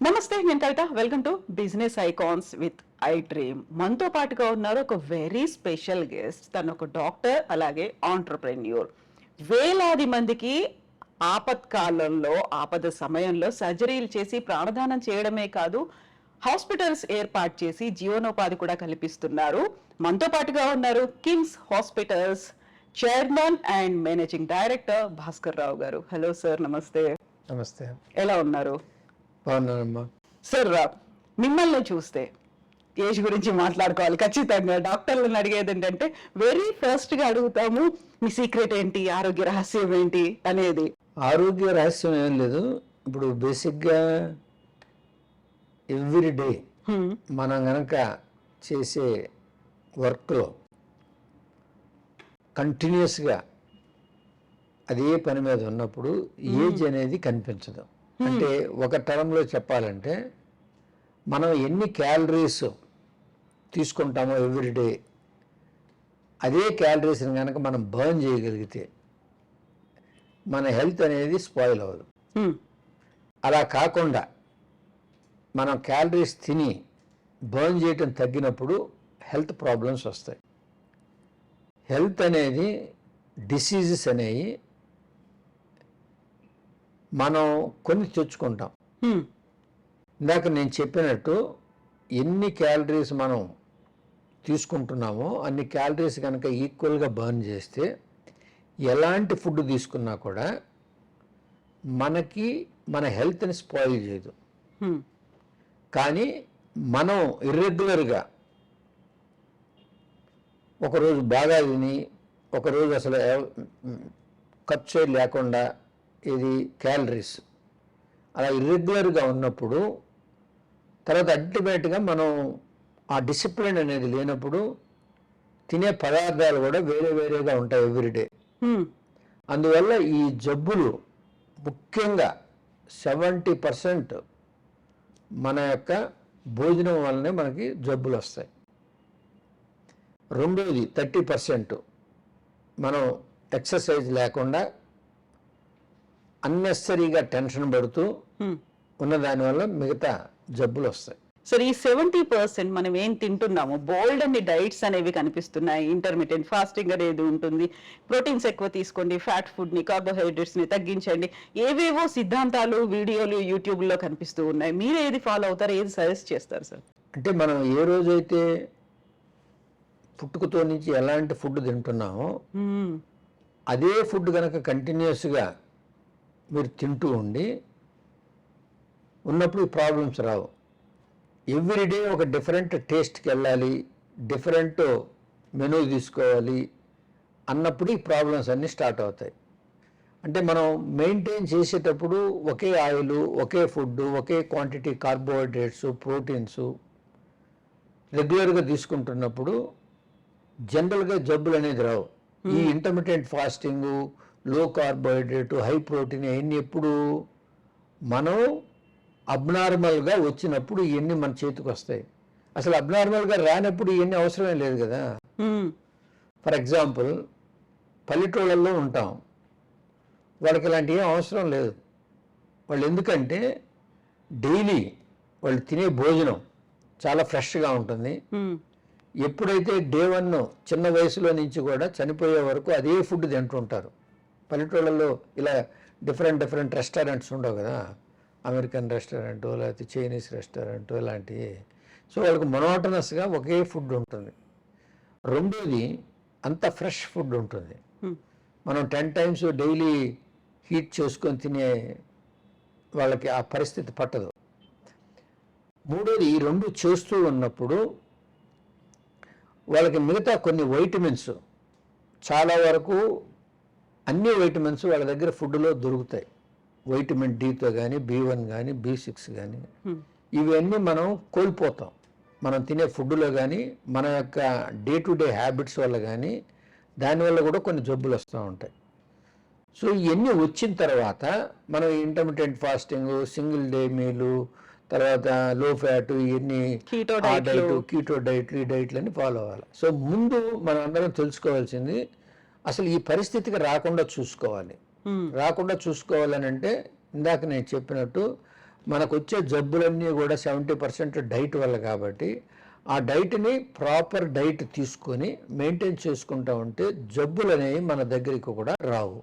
నమస్తే, నేను Kavitha. Welcome to business icons with I dream. మనతో పాటుగా ఉన్నారు ఒక వెరీ స్పెషల్ గెస్ట్. తను ఒక డాక్టర్, అలాగే ఆంటర్ప్రెన్యూర్. వేలాది మందికి ఆపత్కాలంలో, ఆపద సమయంలో సర్జరీలు చేసి ప్రాణదానం చేయడమే కాదు, హాస్పిటల్స్ ఏర్పాటు చేసి జీవనోపాధి కూడా కల్పిస్తున్నారు. మనతో పాటుగా ఉన్నారు KIMS hospitals chairman and managing director Bhaskar Rao గారు. హలో సార్, నమస్తే. నమస్తే. ఎలా ఉన్నారు? బాగున్నానమ్మా. సార్, మిమ్మల్ని చూస్తే ఏజ్ గురించి మాట్లాడుకోవాలి ఖచ్చితంగా. డాక్టర్లను అడిగేది ఏంటంటే వెరీ ఫస్ట్ గా అడుగుతాము, మీ సీక్రెట్ ఏంటి, ఆరోగ్య రహస్యం ఏంటి అనేది. ఆరోగ్య రహస్యం ఏం లేదు. ఇప్పుడు బేసిక్గా ఎవ్రీ డే మనం గనక చేసే వర్క్లో కంటిన్యూస్గా అదే పని మీద ఉన్నప్పుడు ఏజ్ అనేది కనిపించదు. అంటే ఒక టర్మ్లో చెప్పాలంటే మనం ఎన్ని క్యాలరీస్ తీసుకుంటామో ఎవ్రీ డే, అదే క్యాలరీస్ని కనుక మనం బర్న్ చేయగలిగితే మన హెల్త్ అనేది స్పాయిల్ అవ్వదు. అలా కాకుండా మనం క్యాలరీస్ తిని బర్న్ చేయటం తగ్గినప్పుడు హెల్త్ ప్రాబ్లమ్స్ వస్తాయి. హెల్త్ అనేది డిసీజెస్ అనేవి మనం కొన్ని తెచ్చుకుంటాం. ఇందాక నేను చెప్పినట్టు ఎన్ని క్యాలరీస్ మనం తీసుకుంటున్నామో అన్ని క్యాలరీస్ కనుక ఈక్వల్గా బర్న్ చేస్తే ఎలాంటి ఫుడ్ తీసుకున్నా కూడా మనకి మన హెల్త్ని స్పాయిల్ చేయదు. కానీ మనం ఇర్రెగ్యులర్గా ఒకరోజు బాగా తిని ఒకరోజు అసలు ఖర్చు లేకుండా ఇది క్యాలరీస్ అలా ఇర్రెగ్యులర్గా ఉన్నప్పుడు తర్వాత అల్టిమేట్గా మనం ఆ డిసిప్లిన్ అనేది లేనప్పుడు తినే పదార్థాలు కూడా వేరే వేరేగా ఉంటాయి ఎవ్రీడే. అందువల్ల ఈ జబ్బులు ముఖ్యంగా 70% మన యొక్క భోజనం వల్లనే మనకి జబ్బులు వస్తాయి. రెండోది 30% మనం ఎక్సర్సైజ్ లేకుండా అన్నెసరీగా టెన్షన్ పడుతూ ఉన్న దానివల్ల మిగతా జబ్బులు వస్తాయి. సరే, ఈ 70% మనం ఏం తింటున్నాము, బోల్డ్ అన్ని డైట్స్ అనేవి కనిపిస్తున్నాయి. ఇంటర్మీడియట్ ఫాస్టింగ్ అనేది ఉంటుంది, ప్రోటీన్స్ ఎక్కువ తీసుకోండి, ఫ్యాట్ ఫుడ్ ని, కార్బోహైడ్రేట్స్ ని తగ్గించండి, ఏవేవో సిద్ధాంతాలు వీడియోలు యూట్యూబ్ లో కనిపిస్తూ ఉన్నాయి. మీరు ఏది ఫాలో అవుతారు, ఏది సజెస్ట్ చేస్తారు సార్? అంటే మనం ఏ రోజైతే పుట్టుకతో నుంచి ఎలాంటి ఫుడ్ తింటున్నామో అదే ఫుడ్ కనుక కంటిన్యూస్గా మీరు తింటూ ఉండి ఉన్నప్పుడు ఈ ప్రాబ్లమ్స్ రావు. ఎవ్రీడే ఒక డిఫరెంట్ టేస్ట్కి వెళ్ళాలి, డిఫరెంట్ మెనూ తీసుకోవాలి అన్నప్పుడు ఈ ప్రాబ్లమ్స్ అన్నీ స్టార్ట్ అవుతాయి. అంటే మనం మెయింటైన్ చేసేటప్పుడు ఒకే ఆయిల్, ఒకే ఫుడ్, ఒకే క్వాంటిటీ కార్బోహైడ్రేట్స్, ప్రోటీన్స్ రెగ్యులర్గా తీసుకుంటున్నప్పుడు జనరల్గా జబ్బులు అనేది రావు. ఈ ఇంటర్మీడియట్ ఫాస్టింగ్, లో కార్బోహైడ్రేట్, హై ప్రోటీన్ ఇవన్నీ ఎప్పుడు మనం అబ్నార్మల్గా వచ్చినప్పుడు ఇవన్నీ మన చేతికి వస్తాయి. అసలు అబ్నార్మల్గా రానప్పుడు ఇవన్నీ అవసరమే లేదు కదా. ఫర్ ఎగ్జాంపుల్ పల్లెటూళ్ళల్లో ఉంటాం, వాళ్ళకి ఇలాంటి ఏం అవసరం లేదు. వాళ్ళు ఎందుకంటే డైలీ వాళ్ళు తినే భోజనం చాలా ఫ్రెష్గా ఉంటుంది. ఎప్పుడైతే డే 1 చిన్న వయసులో నుంచి కూడా చనిపోయే వరకు అదే ఫుడ్ తింటుంటారు. పల్లెటూళ్ళల్లో ఇలా డిఫరెంట్ రెస్టారెంట్స్ ఉండవు కదా, అమెరికన్ రెస్టారెంటు లేకపోతే చైనీస్ రెస్టారెంటు ఇలాంటివి. సో వాళ్ళకి మొనోటనస్గా ఒకే ఫుడ్ ఉంటుంది. రెండోది అంత ఫ్రెష్ ఫుడ్ ఉంటుంది. మనం 10 times డైలీ హీట్ చేసుకొని తినే వాళ్ళకి ఆ పరిస్థితి పట్టదు. మూడోది ఈ రెండు చేస్తూ ఉన్నప్పుడు వాళ్ళకి మిగతా కొన్ని వైటమిన్స్, చాలా వరకు అన్ని వైటమిన్స్ వాళ్ళ దగ్గర ఫుడ్లో దొరుకుతాయి. వైటమిన్ డితో కానీ, B1 కానీ, B6 కానీ, ఇవన్నీ మనం కోల్పోతాం మనం తినే ఫుడ్లో కానీ, మన యొక్క డే టు డే హ్యాబిట్స్ వల్ల కానీ. దానివల్ల కూడా కొన్ని జబ్బులు వస్తూ ఉంటాయి. సో ఇవన్నీ వచ్చిన తర్వాత మనం ఇంటర్మీడియట్ ఫాస్టింగ్, సింగిల్ డే మీలు, తర్వాత లో ఫ్యాట్, ఇవన్నీ కీటో డైట్లు, ఈ డైట్లన్నీ ఫాలో అవ్వాలి. సో ముందు మనం అందరం తెలుసుకోవాల్సింది అసలు ఈ పరిస్థితికి రాకుండా చూసుకోవాలి. రాకుండా చూసుకోవాలని అంటే ఇందాక నేను చెప్పినట్టు మనకు వచ్చే జబ్బులన్నీ కూడా 70% డైట్ వల్ల కాబట్టి ఆ డైట్ని ప్రాపర్ డైట్ తీసుకొని మెయింటైన్ చేసుకుంటా ఉంటే జబ్బులు అనేవి మన దగ్గరికి కూడా రావు.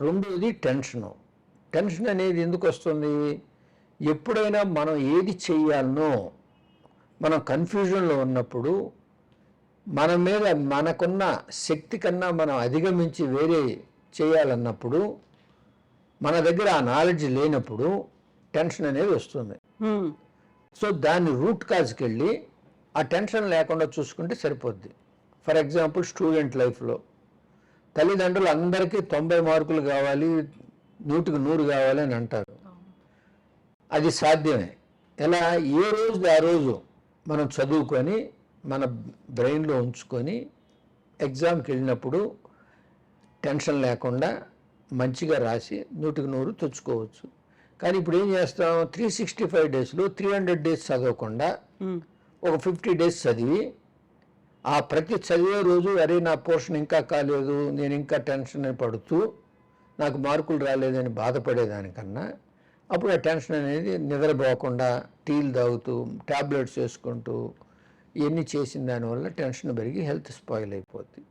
రెండోది టెన్షన్ అనేది ఎందుకు వస్తుంది? ఎప్పుడైనా మనం ఏది చెయ్యాలనో మనం కన్ఫ్యూజన్లో ఉన్నప్పుడు మన మీద మనకున్న శక్తి కన్నా మనం అధిగమించి వేరే చేయాలన్నప్పుడు మన దగ్గర ఆ నాలెడ్జ్ లేనప్పుడు టెన్షన్ అనేది వస్తుంది. సో దాన్ని రూట్ కాజ్కి వెళ్ళి ఆ టెన్షన్ లేకుండా చూసుకుంటే సరిపోద్ది. ఫర్ ఎగ్జాంపుల్ స్టూడెంట్ లైఫ్లో తల్లిదండ్రులు అందరికీ 90 మార్కులు కావాలి, 100కి 100 కావాలి అని అంటారు. అది సాధ్యమే. ఎలా? ఏ రోజు ఆ రోజు మనం చదువుకొని మన బ్రెయిన్లో ఉంచుకొని ఎగ్జామ్కి వెళ్ళినప్పుడు టెన్షన్ లేకుండా మంచిగా రాసి 100కి 100 తెచ్చుకోవచ్చు. కానీ ఇప్పుడు ఏం చేస్తాం? 365 డేస్లో 300 డేస్ చదవకుండా ఒక 50 డేస్ చదివి ఆ ప్రతి చదివే రోజు అరే నా పోర్షన్ ఇంకా కాలేదు, నేను ఇంకా టెన్షన్ పడుతూ నాకు మార్కులు రాలేదని బాధపడేదానికన్నా అప్పుడు ఆ టెన్షన్ అనేది నిద్రపోకుండా టీలు తాగుతూ ట్యాబ్లెట్స్ వేసుకుంటూ ఇవన్నీ చేసిన దానివల్ల టెన్షన్ పెరిగి హెల్త్ స్పాయిల్ అయిపోద్ది.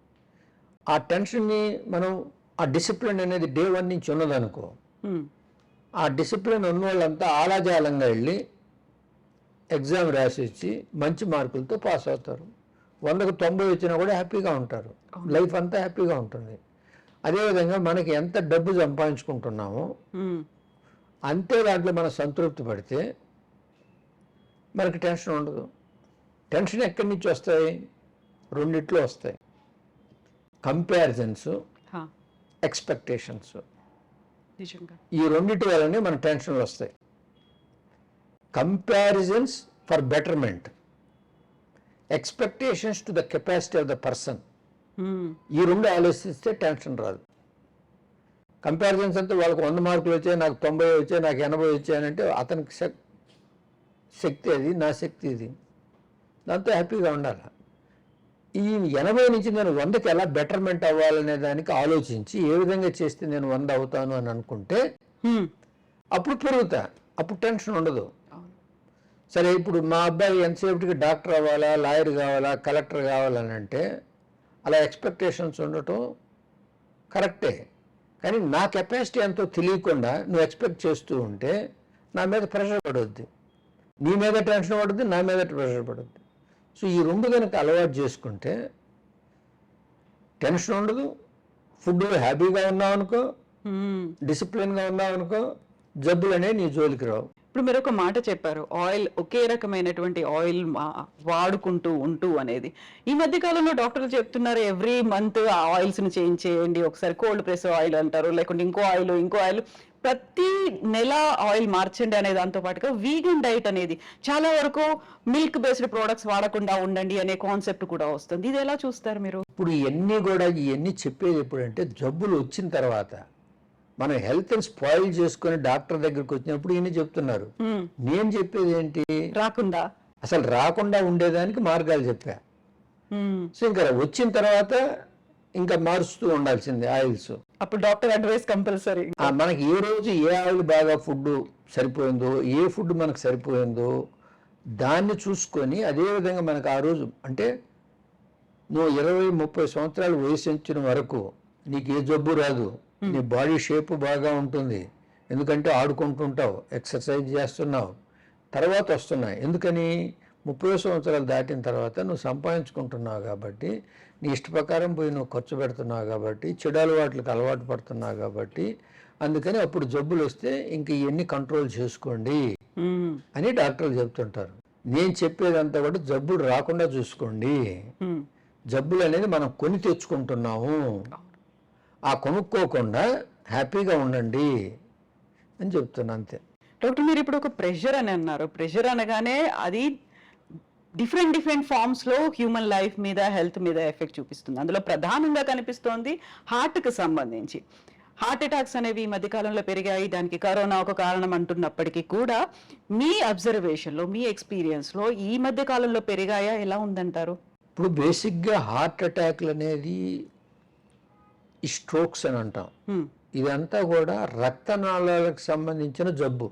ఆ టెన్షన్ని మనం ఆ డిసిప్లిన్ అనేది డే 1 నుంచి ఉన్నదనుకో, ఆ డిసిప్లిన్ ఉన్న వాళ్ళంతా ఆలాజాలంగా వెళ్ళి ఎగ్జామ్ రాసి ఇచ్చి మంచి మార్కులతో పాస్ అవుతారు. 100కు 90 వచ్చినా కూడా హ్యాపీగా ఉంటారు. లైఫ్ అంతా హ్యాపీగా ఉంటుంది. అదేవిధంగా మనకి ఎంత డబ్బు సంపాదించుకుంటున్నామో అంతే దాంట్లో మనం సంతృప్తి పడితే మనకి టెన్షన్ ఉండదు. టెన్షన్ ఎక్కడి నుంచి వస్తాయి? రెండిట్లో వస్తాయి. Comparisons, expectations. ఈ రెండిటి వల్లనే మన టెన్షన్లు వస్తాయి. Comparisons for betterment, expectations to the capacity of the person. ఈ రెండు ఆలోచిస్తే టెన్షన్ రాదు. కంపారిజన్స్ అంటే వాళ్ళకి 100 మార్కులు వచ్చాయి, నాకు 90 వచ్చాయి, నాకు 80 వచ్చాయనంటే అతనికి శక్తి అది, నా శక్తి ఇది. దాంతో హ్యాపీగా ఉండాలి. ఈ 80 నుంచి నేను 100కి ఎలా బెటర్మెంట్ అవ్వాలనే దానికి ఆలోచించి ఏ విధంగా చేస్తే నేను 100 అవుతాను అని అనుకుంటే అప్పుడు పెరుగుతా, అప్పుడు టెన్షన్ ఉండదు. సరే, ఇప్పుడు మా అబ్బాయి ఎంతసేపటికి డాక్టర్ అవ్వాలా, లాయర్ కావాలా, కలెక్టర్ కావాలని అంటే అలా ఎక్స్పెక్టేషన్స్ ఉండటం కరెక్టే. కానీ నా కెపాసిటీ ఎంతో తెలియకుండా నువ్వు ఎక్స్పెక్ట్ చేస్తూ ఉంటే నా మీద ప్రెషర్ పడుద్ది, నీ మీద టెన్షన్ పడుద్ది, నా మీద ప్రెషర్ పడుద్ది. సో ఈ రెండు కనుక అలవాటు చేసుకుంటే టెన్షన్ ఉండదు. ఫుడ్ హ్యాపీగా ఉన్నావు అనుకో, డిసిప్లిన్గా ఉన్నావు అనుకో, జబ్బులు అనేవి నీ జోలికి రావు. ఇప్పుడు మీరు ఒక మాట చెప్పారు, ఆయిల్ ఒకే రకమైనటువంటి ఆయిల్ వాడుకుంటూ ఉంటూ అనేది. ఈ మధ్య కాలంలో డాక్టర్లు చెప్తున్నారు ఎవ్రీ మంత్ ఆ ఆయిల్స్ని చేంజ్ చేయండి. ఒకసారి కోల్డ్ ప్రెస్ ఆయిల్ అంటారు, లేకుంటే ఇంకో ఆయిల్, ప్రతి నెల ఆయిల్ మార్చండి అనే దాంతో పాటుగా వీగన్ డైట్ అనేది, చాలా వరకు మిల్క్ బేస్డ్ ప్రోడక్ట్స్ వాడకుండా ఉండండి అనే కాన్సెప్ట్ కూడా వస్తుంది. ఇది ఎలా చూస్తారు మీరు? ఇప్పుడు ఇవన్నీ చెప్పేది ఎప్పుడంటే జబ్బులు వచ్చిన తర్వాత మనం హెల్త్ని స్పాయిల్ చేసుకుని డాక్టర్ దగ్గరికి వచ్చినప్పుడు ఈయన చెప్తున్నారు. నేను చెప్పేది ఏంటి? అసలు రాకుండా ఉండేదానికి మార్గాలు చెప్పా. సో ఇంకా వచ్చిన తర్వాత ఇంకా మారుస్తూ ఉండాల్సిందే ఆయిల్స్. అప్పుడు డాక్టర్ అడ్వైస్ కంపల్సరీ. మనకి ఏ రోజు ఏ ఆయిల్ బాగా ఫుడ్ సరిపోయిందో, ఏ ఫుడ్ మనకు సరిపోయిందో దాన్ని చూసుకొని అదే విధంగా మనకు ఆ రోజు అంటే నువ్వు 20-30 సంవత్సరాలు వయసు వచ్చిన వరకు నీకు ఏ జబ్బు రాదు, నీ బాడీ షేప్ బాగా ఉంటుంది. ఎందుకంటే ఆడుకుంటుంటావు, ఎక్సర్సైజ్ చేస్తున్నావు. తర్వాత వస్తున్నాయి ఎందుకని? 30 సంవత్సరాలు దాటిన తర్వాత నువ్వు సంపాదించుకుంటున్నావు కాబట్టి, నీ ఇష్ట ప్రకారం పోయి నువ్వు ఖర్చు పెడుతున్నావు కాబట్టి, చెడు అలవాట్లకు అలవాటు పడుతున్నావు కాబట్టి, అందుకని అప్పుడు జబ్బులు వస్తే ఇంక ఇవన్నీ కంట్రోల్ చేసుకోండి అని డాక్టర్లు చెప్తుంటారు. నేను చెప్పేదంతా కూడా జబ్బులు రాకుండా చూసుకోండి. జబ్బులు అనేది మనం కొని తెచ్చుకుంటున్నాము, ఆ కొనుక్కోకుండా హ్యాపీగా ఉండండి అని చెప్తున్నా, అంతే. డాక్టర్, మీరు ఇప్పుడు ఒక ప్రెషర్ అని అన్నారు. ప్రెషర్ అనగానే అది డిఫరెంట్ ఫార్మ్స్ లో హ్యూమన్ లైఫ్ మీద, హెల్త్ మీద ఎఫెక్ట్ చూపిస్తుంది. అందులో ప్రధానంగా కనిపిస్తోంది హార్ట్కి సంబంధించి. హార్ట్ అటాక్స్ అనేవి ఈ మధ్యకాలంలో పెరిగాయి. దానికి కరోనా ఒక కారణం అంటున్నప్పటికీ కూడా మీ అబ్జర్వేషన్లో, మీ ఎక్స్పీరియన్స్లో ఈ మధ్య కాలంలో పెరిగాయా? ఎలా ఉందంటారు? ఇప్పుడు బేసిక్గా హార్ట్ అటాక్లు అనేది ఈ స్ట్రోక్స్ అని అంటాం. ఇదంతా కూడా రక్తనాళాలకు సంబంధించిన జబ్బు.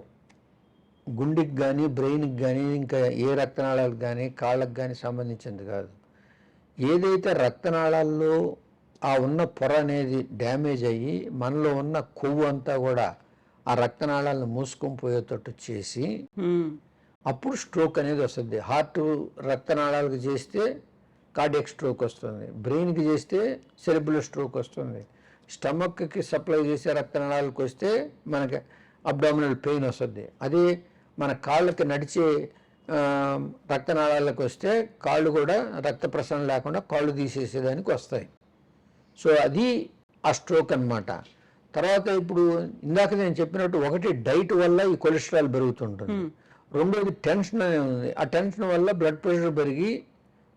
గుండెకి కానీ బ్రెయిన్కి కానీ ఇంకా ఏ రక్తనాళాలకు కానీ కాళ్ళకు కానీ సంబంధించింది కాదు. ఏదైతే రక్తనాళాల్లో ఆ ఉన్న పొర అనేది డ్యామేజ్ అయ్యి మనలో ఉన్న కొవ్వు అంతా కూడా ఆ రక్తనాళాలను మూసుకొని పోయేటట్టు చేసి అప్పుడు స్ట్రోక్ అనేది వస్తుంది. హార్ట్ రక్తనాళాలకు చేస్తే కార్డియక్ స్ట్రోక్ వస్తుంది, బ్రెయిన్కి చేస్తే సెరిబ్రల్ స్ట్రోక్ వస్తుంది, స్టమక్కి సప్లై చేసే రక్తనాళాలకు వస్తే మనకి అబ్డామినల్ పెయిన్ వస్తుంది. అదే మన కాళ్ళకి నడిచే రక్తనాళాలకు వస్తే కాళ్ళు కూడా రక్త ప్రసరణ లేకుండా కాళ్ళు తీసేసేదానికి వస్తాయి. సో అది ఆ స్ట్రోక్ అన్నమాట. తర్వాత ఇప్పుడు ఇందాక నేను చెప్పినట్టు ఒకటి డైట్ వల్ల ఈ కొలెస్ట్రాల్ పెరుగుతుంటుంది, రెండోది టెన్షన్ అనేది ఉంది. ఆ టెన్షన్ వల్ల బ్లడ్ ప్రెషర్ పెరిగి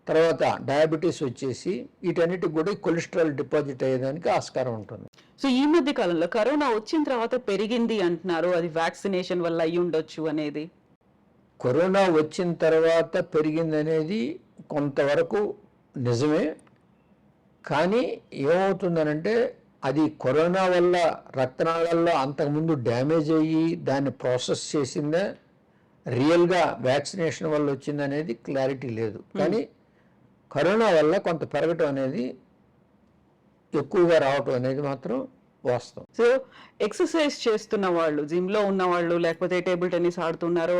తర్వాత డయాబెటీస్ వచ్చేసి వీటన్నిటికి కూడా ఈ కొలెస్ట్రాల్ డిపాజిట్ అయ్యేదానికి ఆస్కారం ఉంటుంది. సో ఈ మధ్య కాలంలో కరోనా వచ్చిన తర్వాత పెరిగింది అంటున్నారు, అది వ్యాక్సినేషన్ వల్ల అయ్యి ఉండొచ్చు అనేది. కరోనా వచ్చిన తర్వాత పెరిగింది అనేది కొంతవరకు నిజమే. కానీ ఏమవుతుందనంటే అది కరోనా వల్ల రక్తనాళాల్లో అంతకుముందు డ్యామేజ్ అయ్యి దాన్ని ప్రాసెస్ చేసిందా, రియల్గా వ్యాక్సినేషన్ వల్ల వచ్చిందనేది క్లారిటీ లేదు. కానీ కరోనా వల్ల కొంత పెరగటం అనేది, ఎక్కువగా రావటం అనేది మాత్రం వాస్తవం. సో ఎక్సర్సైజ్ చేస్తున్న వాళ్ళు, జిమ్ లో ఉన్న వాళ్ళు, లేకపోతే టేబుల్ టెన్నిస్ ఆడుతున్నారో,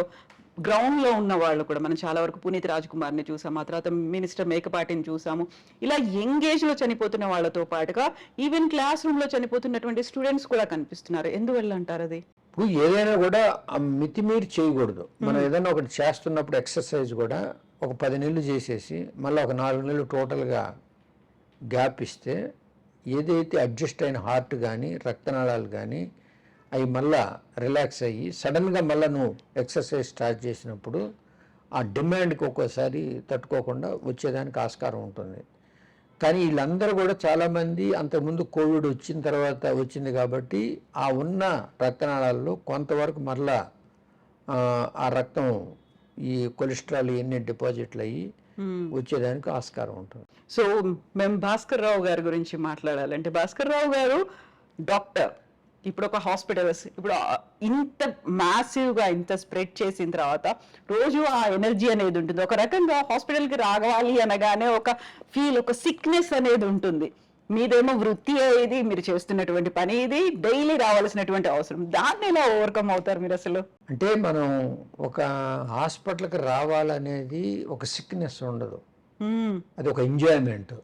గ్రౌండ్ లో ఉన్న వాళ్ళు కూడా మనం చాలా వరకు పునీత్ రాజ్ కుమార్ ని చూసాము, ఆ తర్వాత మినిస్టర్ మేకపాటిని చూసాము. ఇలా యంగ్ ఏజ్ లో చనిపోతున్న వాళ్ళతో పాటుగా ఈవెన్ క్లాస్ రూమ్ లో చనిపోతున్నటువంటి స్టూడెంట్స్ కూడా కనిపిస్తున్నారు. ఎందువల్ల అంటారు అది? ఇప్పుడు ఏదైనా కూడా మితిమీరి చేయకూడదు. మనం ఏదైనా ఒకటి చేస్తున్నప్పుడు ఎక్సర్సైజ్ కూడా ఒక 10 నెలలు చేసేసి మళ్ళీ ఒక 4 నెలలు టోటల్గా గ్యాప్ ఇస్తే ఏదైతే అడ్జస్ట్ అయిన హార్ట్ కానీ రక్తనాళాలు కానీ అవి మళ్ళా రిలాక్స్ అయ్యి సడన్గా మళ్ళీ నువ్వు ఎక్సర్సైజ్ స్టార్ట్ చేసినప్పుడు ఆ డిమాండ్కి ఒక్కోసారి తట్టుకోకుండా వచ్చేదానికి ఆస్కారం ఉంటుంది. కానీ వీళ్ళందరూ కూడా చాలామంది అంతకుముందు కోవిడ్ వచ్చిన తర్వాత వచ్చింది కాబట్టి ఆ ఉన్న రక్తనాళాల్లో కొంతవరకు మరలా ఆ రక్తం ఈ కొలెస్ట్రాల్ ఇవన్నీ డిపాజిట్లు అయ్యి వచ్చేదానికి ఆస్కారం ఉంటుంది. సో మేము భాస్కర్ రావు గారి గురించి మాట్లాడాలంటే, భాస్కర్ రావు గారు డాక్టర్, ఇప్పుడు ఒక హాస్పిటల్స్ ఇప్పుడు ఇంత మ్యాసివ్ గా ఇంత స్ప్రెడ్ చేసిన తర్వాత రోజు ఆ ఎనర్జీ అనేది ఉంటుంది. ఒక రకంగా హాస్పిటల్ కి రావాలి అనగానే ఒక ఫీల్, ఒక సిక్నెస్ అనేది ఉంటుంది. మీదేమో వృత్తి ఇది, మీరు చేస్తున్నటువంటి పని ఇది, డైలీ రావాల్సినటువంటి అవసరం. దాన్ని ఎలా ఓవర్కమ్ అవుతారు మీరు అసలు? అంటే మనం ఒక హాస్పిటల్కి రావాలనేది ఒక సిక్నెస్ ఉండదు, అది ఒక ఎంజాయ్మెంట్.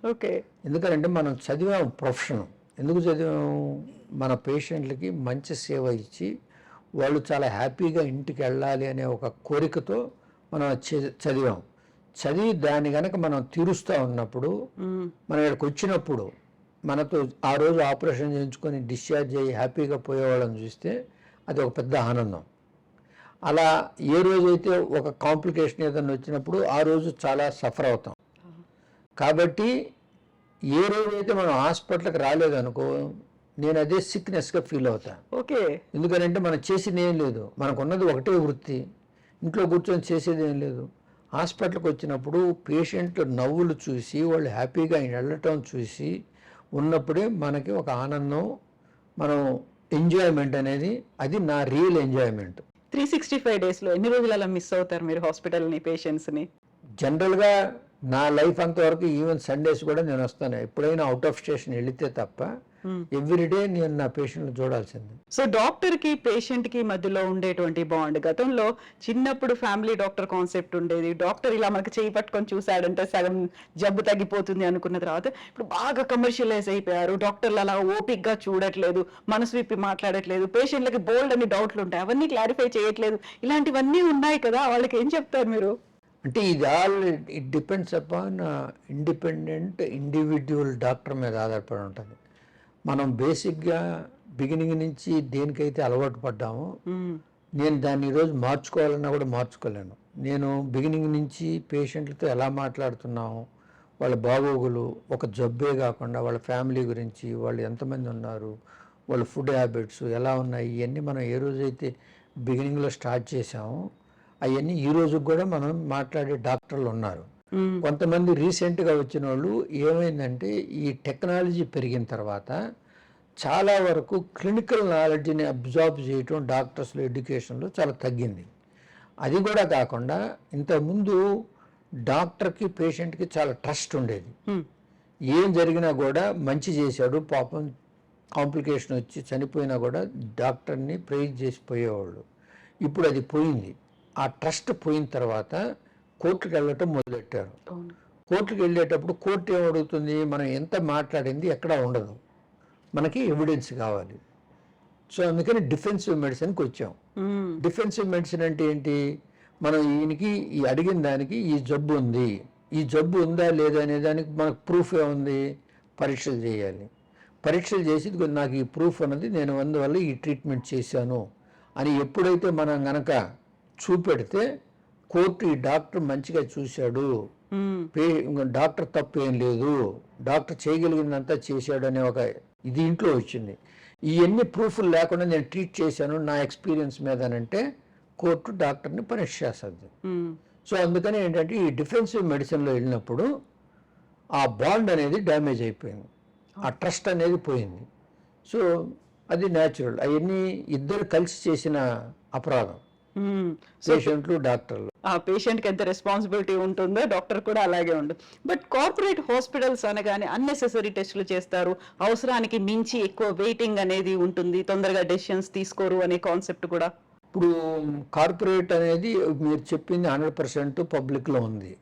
ఓకే. ఎందుకంటే మనం చదివాం ప్రొఫెషన్, ఎందుకు చదివాము? మన పేషెంట్లకి మంచి సేవ ఇచ్చి వాళ్ళు చాలా హ్యాపీగా ఇంటికి వెళ్ళాలి అనే ఒక కోరికతో మనం చదివాం. చదివి దాన్ని కనుక మనం తీరుస్తూ ఉన్నప్పుడు, మనం ఇక్కడికి వచ్చినప్పుడు మనతో ఆ రోజు ఆపరేషన్ చేయించుకొని డిశ్చార్జ్ అయ్యి హ్యాపీగా పోయేవాళ్ళని చూస్తే అది ఒక పెద్ద ఆనందం. అలా ఏ రోజైతే ఒక కాంప్లికేషన్ ఏదైనా వచ్చినప్పుడు ఆ రోజు చాలా సఫర్ అవుతాం. కాబట్టి ఏ రోజైతే మనం హాస్పిటల్కి రాలేదనుకో, నేను అదే సిక్నెస్గా ఫీల్ అవుతాను. ఓకే. ఎందుకంటే మనం చేసేది ఏం లేదు, మనకు ఉన్నది ఒకటే వృత్తి, ఇంట్లో కూర్చొని చేసేది ఏం లేదు. హాస్పిటల్కి వచ్చినప్పుడు పేషెంట్ నవ్వులు చూసి వాళ్ళు హ్యాపీగా వెళ్ళటం చూసి ఉన్నప్పుడే మనకి ఒక ఆనందం, మనం ఎంజాయ్మెంట్ అనేది, అది నా రియల్ ఎంజాయ్మెంట్. 365 days లో ఎన్ని రోజులు అలా మిస్ అవుతారు మీరు హాస్పిటల్ని, పేషెంట్స్ని? జనరల్గా నా లైఫ్ అంతవరకు ఈవెన్ సండేస్ కూడా నేను వస్తాను. ఎప్పుడైనా అవుట్ ఆఫ్ స్టేషన్ వెళితే తప్ప ఎవ్రీడే నేను నా పేషెంట్లు చూడాల్సింది. సో డాక్టర్ కి పేషెంట్ కి మధ్యలో ఉండేటువంటి బాండ్, గతంలో చిన్నప్పుడు ఫ్యామిలీ డాక్టర్ కాన్సెప్ట్ ఉండేది. డాక్టర్ ఇలా మనకి చేయి పట్టుకొని చూసాడంటే సగం జబ్బు తగ్గిపోతుంది అనుకున్న తర్వాత ఇప్పుడు బాగా కమర్షియలైజ్ అయిపోయారు. డాక్టర్లు అలా ఓపిక్ గా చూడట్లేదు, మనసు విప్పి మాట్లాడట్లేదు, పేషెంట్లకి బోల్డ్ అన్ని డౌట్లు ఉంటాయి, అవన్నీ క్లారిఫై చేయట్లేదు. ఇలాంటివన్నీ ఉన్నాయి కదా, వాళ్ళకి ఏం చెప్తారు మీరు? అంటే ఇది it depends upon independent individual doctor మీద ఆధారపడి ఉంటుంది. మనం బేసిక్గా బిగినింగ్ నుంచి దేనికైతే అలవాటు పడ్డామో, నేను దాన్ని ఈరోజు మార్చుకోవాలన్నా కూడా మార్చుకోలేను. నేను బిగినింగ్ నుంచి పేషెంట్లతో ఎలా మాట్లాడుతున్నాము, వాళ్ళ బాగోగులు, ఒక జబ్బే కాకుండా వాళ్ళ ఫ్యామిలీ గురించి, వాళ్ళు ఎంతమంది ఉన్నారు, వాళ్ళ ఫుడ్ హ్యాబిట్స్ ఎలా ఉన్నాయి, ఇవన్నీ మనం ఏ రోజైతే బిగినింగ్లో స్టార్ట్ చేసామో అవన్నీ ఈ రోజు కూడా మనం మాట్లాడే డాక్టర్లు ఉన్నారు. కొంతమంది రీసెంట్గా వచ్చిన వాళ్ళు ఏమైందంటే, ఈ టెక్నాలజీ పెరిగిన తర్వాత చాలా వరకు క్లినికల్ నాలెడ్జ్ని అబ్జార్బ్ చేయటం డాక్టర్స్లో ఎడ్యుకేషన్లో చాలా తగ్గింది. అది కూడా కాకుండా ఇంతకుముందు డాక్టర్కి పేషెంట్కి చాలా ట్రస్ట్ ఉండేది. ఏం జరిగినా కూడా మంచి చేశాడు, పాపం కాంప్లికేషన్ వచ్చి చనిపోయినా కూడా డాక్టర్ని ప్రైజ్ చేసి పోయేవాళ్ళు. ఇప్పుడు అది పోయింది. ఆ ట్రస్ట్ పోయిన తర్వాత కోర్టుకు వెళ్ళటం మొదలెట్టారు. కోర్టుకు వెళ్ళేటప్పుడు కోర్టు ఏమడుగుతుంది, మనం ఎంత మాట్లాడింది ఎక్కడా ఉండదు, మనకి ఎవిడెన్స్ కావాలి. సో అందుకని డిఫెన్సివ్ మెడిసిన్కి వచ్చాం. డిఫెన్సివ్ మెడిసిన్ అంటే ఏంటి, మనం ఈయనకి ఈ అడిగిన దానికి ఈ జబ్బు ఉంది, ఈ జబ్బు ఉందా లేదా అనే దానికి మనకు ప్రూఫ్ ఏముంది, పరీక్షలు చేయాలి. పరీక్షలు చేసి నాకు ఈ ప్రూఫ్ అన్నది నేను అందువల్ల ఈ ట్రీట్మెంట్ చేశాను అని ఎప్పుడైతే మనం గనక చూపెడితే కోర్టు ఈ డాక్టర్ మంచిగా చూశాడు, డాక్టర్ తప్పు ఏం లేదు, డాక్టర్ చేయగలిగినంతా చేశాడు అనే ఒక ఇది ఇంట్లో వచ్చింది. ఇవన్నీ ప్రూఫ్లు లేకుండా నేను ట్రీట్ చేశాను నా ఎక్స్పీరియన్స్ మీద అంటే కోర్టు డాక్టర్ని పనిష్ చేస్తుంది. సో అందుకని ఏంటంటే ఈ డిఫెన్సివ్ మెడిసిన్లో వెళ్ళినప్పుడు ఆ బాండ్ అనేది డ్యామేజ్ అయిపోయింది, ఆ ట్రస్ట్ అనేది పోయింది. సో అది న్యాచురల్. అవన్నీ ఇద్దరు కలిసి చేసిన అపరాధం, పేషెంట్లు డాక్టర్లు. ఆ పేషెంట్కి ఎంత రెస్పాన్సిబిలిటీ ఉంటుందో డాక్టర్ కూడా అలాగే ఉంటుంది. బట్ కార్పొరేట్ హాస్పిటల్స్ అనగానే అన్నెసెసరీ టెస్టులు చేస్తారు, అవసరానికి మించి ఎక్కువ వెయిటింగ్ అనేది ఉంటుంది, తొందరగా డెసిషన్స్ తీసుకోరు అనే కాన్సెప్ట్ కూడా. ఇప్పుడు కార్పొరేట్ అనేది మీరు చెప్పింది 100% పబ్లిక్లో ఉంది,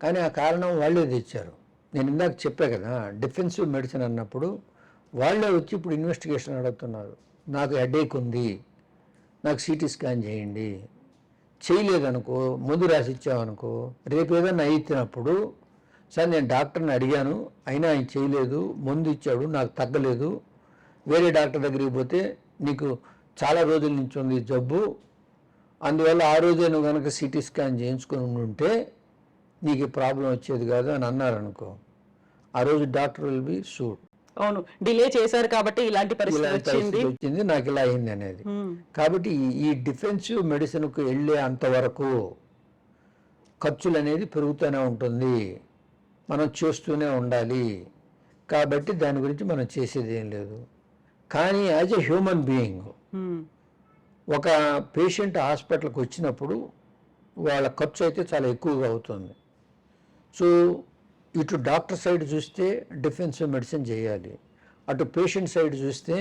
కానీ ఆ కారణం వాళ్ళే తెచ్చారు. నేను ఇందాక చెప్పా కదా, డిఫెన్సివ్ మెడిసిన్ అన్నప్పుడు వాళ్ళే వచ్చి ఇప్పుడు ఇన్వెస్టిగేషన్ అడుగుతున్నారు. నాకు హెడేక్ ఉంది, నాకు సిటీ స్కాన్ చేయండి. చేయలేదనుకో, ముందు రాసి ఇచ్చామనుకో, రేపు ఏదైనా అయినప్పుడు సార్ నేను డాక్టర్ని అడిగాను అయినా ఆయన చేయలేదు, ముందు ఇచ్చాడు నాకు తగ్గలేదు, వేరే డాక్టర్ దగ్గరికి పోతే నీకు చాలా రోజుల నుంచి ఉంది జబ్బు, అందువల్ల ఆ రోజే నువ్వు కనుక సిటీ స్కాన్ చేయించుకొని ఉంటే నీకు ప్రాబ్లం వచ్చేది కాదు అని అన్నారనుకో, ఆ రోజు డాక్టర్ విల్ బి సూట్. అవును, డిలే చేశారు కాబట్టి ఇలాంటి పరిస్థితి వచ్చింది, నాకు ఇలా అయింది అనేది. కాబట్టి ఈ డిఫెన్సివ్ మెడిసిన్కు వెళ్ళే అంతవరకు ఖర్చులు అనేది పెరుగుతూనే ఉంటుంది, మనం చూస్తూనే ఉండాలి. కాబట్టి దాని గురించి మనం చేసేది ఏం లేదు. కానీ యాజ్ ఎ హ్యూమన్ బీయింగ్ ఒక పేషెంట్ హాస్పిటల్కి వచ్చినప్పుడు వాళ్ళ ఖర్చు అయితే చాలా ఎక్కువగా అవుతుంది. సో ఇటు డాక్టర్ సైడ్ చూస్తే డిఫెన్సివ్ మెడిసిన్ చేయాలి, అటు పేషెంట్ సైడ్ చూస్తే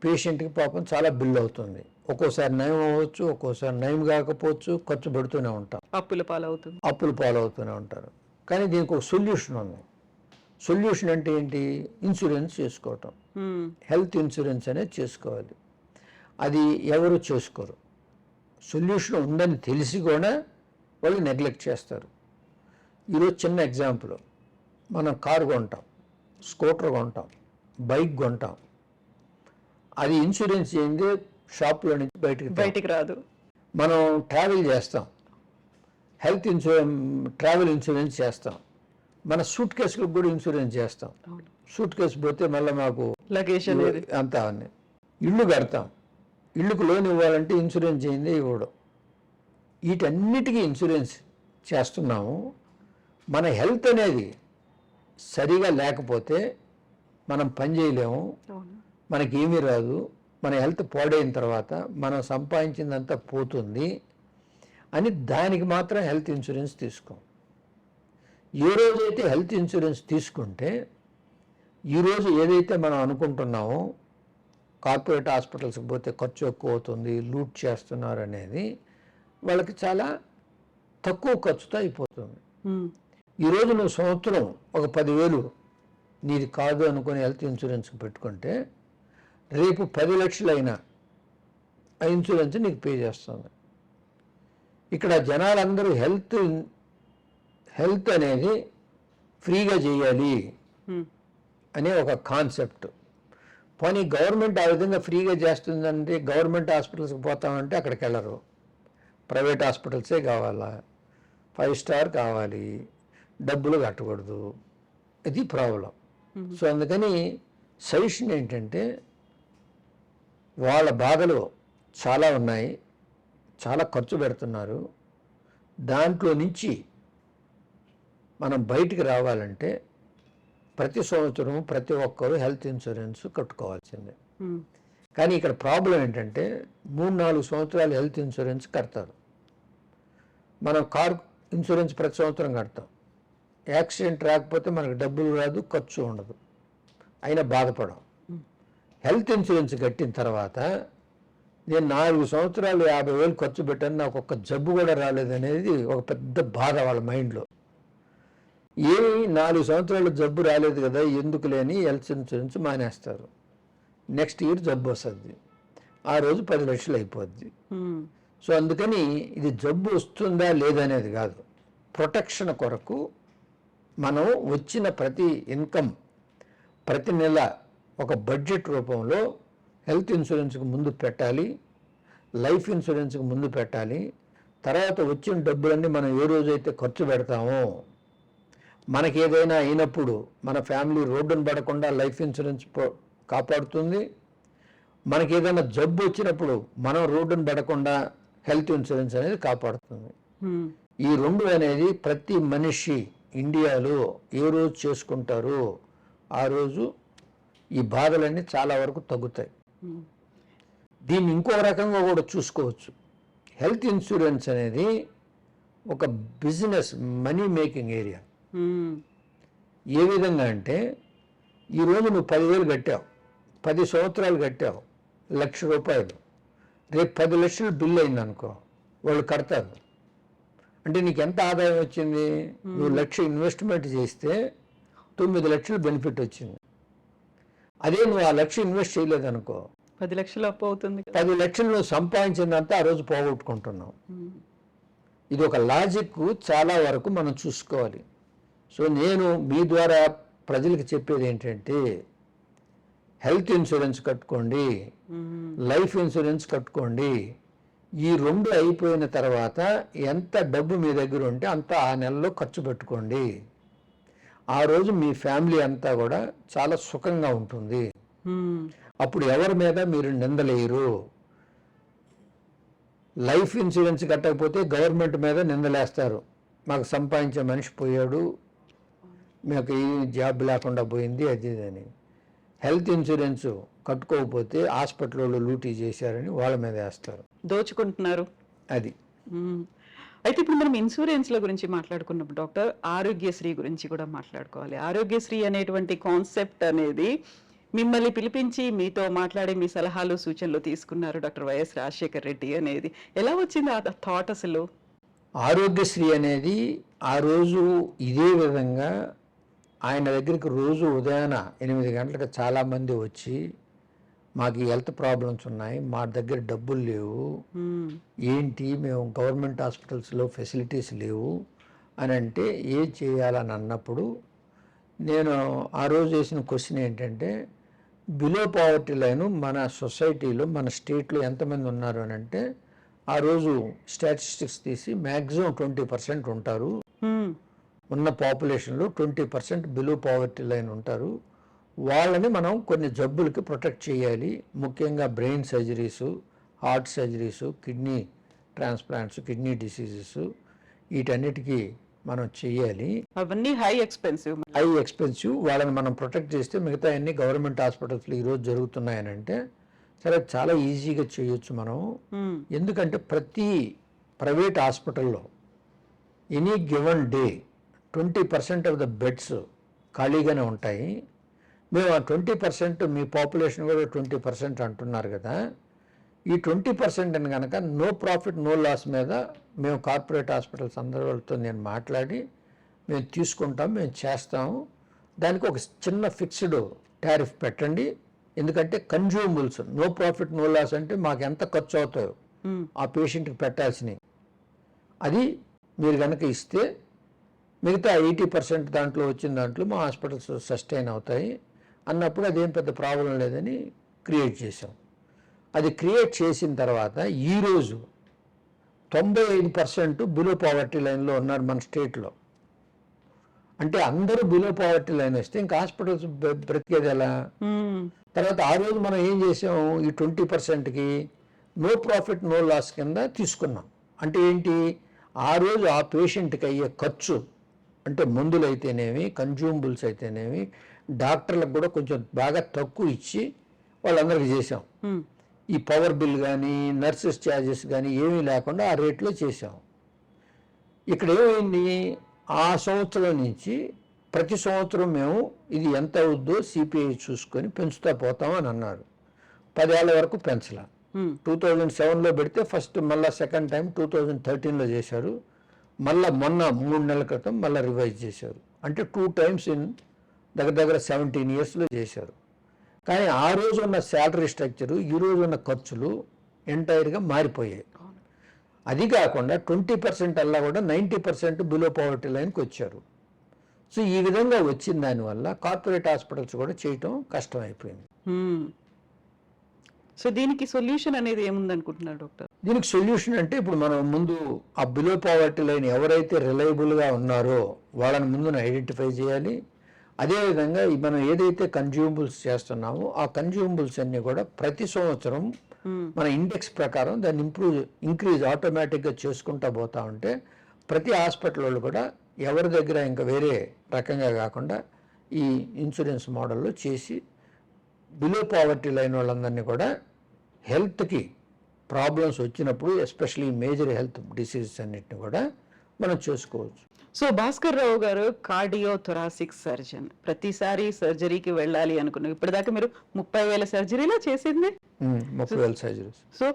పేషెంట్కి పాపం చాలా బిల్ అవుతుంది. ఒక్కోసారి నయం అవ్వచ్చు, ఒక్కోసారి నయం కాకపోవచ్చు, ఖర్చు పెడుతూనే ఉంటాం, అప్పుల పాలవుతూనే ఉంటారు. కానీ దీనికి ఒక సొల్యూషన్ ఉంది. సొల్యూషన్ అంటే ఏంటి, ఇన్సూరెన్స్ చేసుకోవటం, హెల్త్ ఇన్సూరెన్స్ అనేది చేసుకోవాలి. అది ఎవరు చేసుకోరు. సొల్యూషన్ ఉందని తెలిసి కూడా వాళ్ళు నెగ్లెక్ట్ చేస్తారు. ఈరోజు చిన్న ఎగ్జాంపుల్, మనం కారు కొంటాం, స్కూటర్ కొంటాం, బైక్ కొంటాం, అది ఇన్సూరెన్స్ చేయండి షాప్లో నుంచి బయటికి రాదు. మనం ట్రావెల్ చేస్తాం, ట్రావెల్ ఇన్సూరెన్స్ చేస్తాం, మన సూట్ కేసులకు కూడా ఇన్సూరెన్స్ చేస్తాం. సూట్ కేసు పోతే మళ్ళీ మాకు లగేజ్ అంతా అన్నీ. ఇల్లు కడతాం, ఇల్లుకు లోన్ ఇవ్వాలంటే ఇన్సూరెన్స్ చేయిందే ఇవ్వడం. వీటన్నిటికీ ఇన్సూరెన్స్ చేస్తున్నాము. మన హెల్త్ అనేది సరిగా లేకపోతే మనం పని చేయలేము, మనకేమీ రాదు. మన హెల్త్ పాడైన తర్వాత మనం సంపాదించిందంతా పోతుంది అని దానికి మాత్రం హెల్త్ ఇన్సూరెన్స్ తీసుకోం. ఏ రోజైతే హెల్త్ ఇన్సూరెన్స్ తీసుకుంటే, ఈరోజు ఏదైతే మనం అనుకుంటున్నామో కార్పొరేట్ హాస్పిటల్స్కి పోతే ఖర్చు ఎక్కువ అవుతుంది, లూట్ చేస్తున్నారు అనేది వాళ్ళకి చాలా తక్కువ ఖర్చుతో అయిపోతుంది. ఈరోజు నువ్వు సంవత్సరం ఒక 10,000 నీది కాదు అనుకుని హెల్త్ ఇన్సూరెన్స్కి పెట్టుకుంటే రేపు 10 లక్షలైనా ఆ ఇన్సూరెన్స్ నీకు పే చేస్తుంది. ఇక్కడ జనాలందరూ హెల్త్ అనేది ఫ్రీగా చేయాలి అనే ఒక కాన్సెప్ట్. పోనీ గవర్నమెంట్ ఆ విధంగా ఫ్రీగా చేస్తుందంటే గవర్నమెంట్ హాస్పిటల్స్కి పోతామంటే అక్కడికి వెళ్ళరు, ప్రైవేట్ హాస్పిటల్సే కావాలా, 5 స్టార్ కావాలి, డబ్బులు కట్టకూడదు. ఇది ప్రాబ్లం. సో అందుకని సజెషన్ ఏంటంటే, వాళ్ళ బాధలు చాలా ఉన్నాయి, చాలా ఖర్చు పెడుతున్నారు, దాంట్లో నుంచి మనం బయటికి రావాలంటే ప్రతి సంవత్సరం ప్రతి ఒక్కరూ హెల్త్ ఇన్సూరెన్స్ కట్టుకోవాల్సిందే. ఉమ్, కానీ ఇక్కడ ప్రాబ్లం ఏంటంటే 3-4 సంవత్సరాలు హెల్త్ ఇన్సూరెన్స్ కడతారు. మనం కార్ ఇన్సూరెన్స్ ప్రతి సంవత్సరం కడతాం. యాక్సిడెంట్ రాకపోతే మనకు డబ్బులు రాదు, ఖర్చు ఉండదు, అయినా బాధపడం. హెల్త్ ఇన్సూరెన్స్ కట్టిన తర్వాత నేను 4 సంవత్సరాలు 50,000 ఖర్చు పెట్టాను, నాకు ఒక్క జబ్బు కూడా రాలేదనేది ఒక పెద్ద బాధ వాళ్ళ మైండ్లో. ఏమి 4 సంవత్సరాలు జబ్బు రాలేదు కదా, ఎందుకు లేని హెల్త్ ఇన్సూరెన్స్ మానేస్తారు. నెక్స్ట్ ఇయర్ జబ్బు వస్తుంది, ఆ రోజు 10 లక్షలు అయిపోద్ది. ఉమ్, సో అందుకని ఇది జబ్బు వస్తుందా లేదనేది కాదు, ప్రొటెక్షన్ కొరకు మనం వచ్చిన ప్రతి ఇన్కమ్ ప్రతి నెల ఒక బడ్జెట్ రూపంలో హెల్త్ ఇన్సూరెన్స్కి ముందు పెట్టాలి, లైఫ్ ఇన్సూరెన్స్కి ముందు పెట్టాలి. తర్వాత వచ్చిన డబ్బులన్నీ మనం ఏ రోజైతే ఖర్చు పెడతామో, మనకి ఏదైనా అయినప్పుడు మన ఫ్యామిలీ రోడ్డును పడకుండా లైఫ్ ఇన్సూరెన్స్ కాపాడుతుంది. మనకి ఏదైనా జబ్బు వచ్చినప్పుడు మనం రోడ్డును పడకుండా హెల్త్ ఇన్సూరెన్స్ అనేది కాపాడుతుంది. ఉమ్, ఈ రెండు అనేది ప్రతి మనిషి ఇండియాలో ఏ రోజు చేసుకుంటారో ఆ రోజు ఈ బాధలన్నీ చాలా వరకు తగ్గుతాయి. ఉమ్, దీన్ని ఇంకో రకంగా కూడా చూసుకోవచ్చు. హెల్త్ ఇన్సూరెన్స్ అనేది ఒక బిజినెస్ మనీ మేకింగ్ ఏరియా. ఉమ్, ఏ విధంగా అంటే ఈరోజు నువ్వు 10,000 కట్టావు, 10 సంవత్సరాలు కట్టావు, ₹1,00,000. రేపు 10 లక్షలు బిల్లు అయిందనుకో, వాళ్ళు కడతారు. అంటే నీకు ఎంత ఆదాయం వచ్చింది? నువ్వు 1,00,000 ఇన్వెస్ట్మెంట్ చేస్తే 9 లక్షలు బెనిఫిట్ వచ్చింది. అదే నువ్వు ఆ 1,00,000 ఇన్వెస్ట్ చేయలేదనుకో, 10 లక్షలు అప్పు అవుతుంది కదా. 10 లక్షలు నువ్వు సంపాదించిందంతా ఆ రోజు పోగొట్టుకుంటున్నావు. ఉమ్, ఇది ఒక లాజిక్ చాలా వరకు మనం చూసుకోవాలి. సో నేను మీ ద్వారా ప్రజలకు చెప్పేది ఏంటంటే, హెల్త్ ఇన్సూరెన్స్ కట్టుకోండి, ఉమ్, లైఫ్ ఇన్సూరెన్స్ కట్టుకోండి. ఈ రెండు అయిపోయిన తర్వాత ఎంత డబ్బు మీ దగ్గర ఉంటే అంత ఆ నెలలో ఖర్చు పెట్టుకోండి. ఆ రోజు మీ ఫ్యామిలీ అంతా కూడా చాలా సుఖంగా ఉంటుంది. ఉమ్, అప్పుడు ఎవరి మీద మీరు నిందలేయరు. లైఫ్ ఇన్సూరెన్స్ కట్టకపోతే గవర్నమెంట్ మీద నిందలేస్తారు, మాకు సంపాదించే మనిషి పోయాడు, మాకు ఏ జాబ్ లేకుండా పోయింది, అది ఇది అని. హెల్త్ ఇన్సూరెన్స్ కట్టుకోకపోతే హాస్పిటల్ వాళ్ళు లూటీ చేశారని వాళ్ళ మీద వేస్తారు. దోచుకుంటున్నారు. అది మ్మ్. అయితే ఇప్పుడు మనం ఇన్సూరెన్స్ల గురించి మాట్లాడుకున్నప్పుడు డాక్టర్, ఆరోగ్యశ్రీ గురించి కూడా మాట్లాడుకోవాలి. ఆరోగ్యశ్రీ అనేటువంటి కాన్సెప్ట్ అనేది మిమ్మల్ని పిలిపించి మీతో మాట్లాడి మీ సలహాలు సూచనలు తీసుకున్నారు డాక్టర్ వైఎస్ రాజశేఖర్ రెడ్డి అనేది. ఎలా వచ్చింది ఆ థాట్ అసలు? ఆరోగ్యశ్రీ అనేది ఆ రోజు ఇదే విధంగా ఆయన దగ్గరికి రోజు ఉదయాన 8 గంటలకు చాలామంది వచ్చి, మాకు ఈ హెల్త్ ప్రాబ్లమ్స్ ఉన్నాయి, మా దగ్గర డబ్బులు లేవు, మ్మ్. ఏంటి మేము గవర్నమెంట్ హాస్పిటల్స్లో ఫెసిలిటీస్ లేవు అని అంటే ఏం చేయాలని అన్నప్పుడు నేను ఆ రోజు వేసిన క్వశ్చన్ ఏంటంటే, బిలో పావర్టీ లైన్ మన సొసైటీలో మన స్టేట్లో ఎంతమంది ఉన్నారు అని అంటే, ఆ రోజు స్టాటిస్టిక్స్ తీసి మ్యాక్సిమం 20% ఉంటారు, మ్మ్. ఉన్న పాపులేషన్లో 20% బిలో పావర్టీ లైన్ ఉంటారు. వాళ్ళని మనం కొన్ని జబ్బులకి ప్రొటెక్ట్ చేయాలి, ముఖ్యంగా brain surgeries, heart surgeries, kidney transplants, kidney diseases, వీటన్నిటికీ మనం చేయాలి. అవన్నీ హై ఎక్స్పెన్సివ్. High expensive. వాళ్ళని మనం ప్రొటెక్ట్ చేస్తే మిగతా అన్ని గవర్నమెంట్ హాస్పిటల్స్లో ఈరోజు జరుగుతున్నాయని అంటే సరే చాలా ఈజీగా చేయొచ్చు మనం. ఎందుకంటే ప్రతి ప్రైవేట్ హాస్పిటల్లో any given day 20% of the beds ఖాళీగానే ఉంటాయి. మేము ఆ 20%, మీ పాపులేషన్ కూడా 20% అంటున్నారు కదా, ఈ 20% అని కనుక నో ప్రాఫిట్ నో లాస్ మీద మేము కార్పొరేట్ హాస్పిటల్స్ అందరితో నేను మాట్లాడి మేము తీసుకుంటాం, మేము చేస్తాము. దానికి ఒక చిన్న ఫిక్స్డ్ టారిఫ్ పెట్టండి. ఎందుకంటే consumables no profit no loss అంటే మాకు ఎంత ఖర్చు అవుతాయో ఆ పేషెంట్కి పెట్టాల్సినవి అది మీరు కనుక ఇస్తే మిగతా 80% దాంట్లో వచ్చిన దాంట్లో మా హాస్పిటల్స్ సస్టైన్ అవుతాయి అన్నప్పుడు అదేం పెద్ద ప్రాబ్లం లేదని క్రియేట్ చేసాం. అది క్రియేట్ చేసిన తర్వాత ఈరోజు 95% బిలో పావర్టీ లైన్లో ఉన్నారు మన స్టేట్లో. అంటే అందరూ బిలో పావర్టీ లైన్ వస్తే ఇంకా హాస్పిటల్స్ బ్రతికేది ఎలా? తర్వాత ఆ రోజు మనం ఏం చేసాం, ఈ 20%కి నో ప్రాఫిట్ నో లాస్ కింద తీసుకున్నాం. అంటే ఏంటి, ఆ రోజు ఆ పేషెంట్కి అయ్యే ఖర్చు అంటే మందులు అయితేనేమి, కన్జ్యూమబుల్స్ అయితేనేమి, డాక్టర్లకు కూడా కొంచెం బాగా తక్కువ ఇచ్చి వాళ్ళందరికీ చేసాం. ఈ పవర్ బిల్ కానీ నర్సెస్ ఛార్జెస్ కానీ ఏమీ లేకుండా ఆ రేట్లో చేసాం. ఇక్కడ ఏమైంది, ఆ సంవత్సరం నుంచి ప్రతి సంవత్సరం మేము ఇది ఎంత అవుద్దో సిపిఐ చూసుకొని పెంచుతా పోతామని అన్నారు. 10 ఏళ్ల వరకు పెంచలా. 2007లో పెడితే ఫస్ట్ మళ్ళీ సెకండ్ టైం 2013లో చేశారు. మళ్ళీ మొన్న 3 నెలల క్రితం మళ్ళీ రివైజ్ చేశారు. అంటే 2 times ఇన్ దగ్గర 17 yearsలో చేశారు. కానీ ఆ రోజు ఉన్న శాలరీ స్ట్రక్చరు ఈ రోజు ఉన్న ఖర్చులు ఎంటైర్గా మారిపోయాయి. అది కాకుండా 20% అలా కూడా 90% బిలో పవర్టీ లైన్కి వచ్చారు. సో ఈ విధంగా వచ్చిన దానివల్ల కార్పొరేట్ హాస్పిటల్స్ కూడా చేయటం కష్టమైపోయింది. సో దీనికి సొల్యూషన్ అనేది ఏముందనుకుంటున్నారు డాక్టర్? దీనికి సొల్యూషన్ అంటే ఇప్పుడు మనం ముందు ఆ బిలో పవర్టీ లైన్ ఎవరైతే రిలయబుల్గా ఉన్నారో వాళ్ళని ముందు ఐడెంటిఫై చేయాలి. అదేవిధంగా మనం ఏదైతే కన్జ్యూమబుల్స్ చేస్తున్నామో ఆ కన్జ్యూమబుల్స్ అన్నీ కూడా ప్రతి సంవత్సరం మన ఇండెక్స్ ప్రకారం దాన్ని ఇంక్రీజ్ ఆటోమేటిక్గా చేసుకుంటా పోతా ఉంటే ప్రతి హాస్పిటల్ వాళ్ళు కూడా ఎవరి దగ్గర ఇంకా వేరే రకంగా కాకుండా ఈ ఇన్సూరెన్స్ మోడల్లో చేసి బిలో పావర్టీ లైన్ వాళ్ళందరినీ కూడా హెల్త్కి ప్రాబ్లమ్స్ వచ్చినప్పుడు ఎస్పెషలీ మేజర్ హెల్త్ డిసీజెస్ అన్నిటిని కూడా మనం చేసుకోవచ్చు. సో భాస్కర్ రావు గారు కార్డియో థొరాసిక్ సర్జన్, ప్రతిసారి సర్జరీకి వెళ్ళాలి అనుకున్నాం. ఇప్పటిదాకా మీరు 30,000 సర్జరీలా చేసింది. 30,000 సర్జరీస్. సో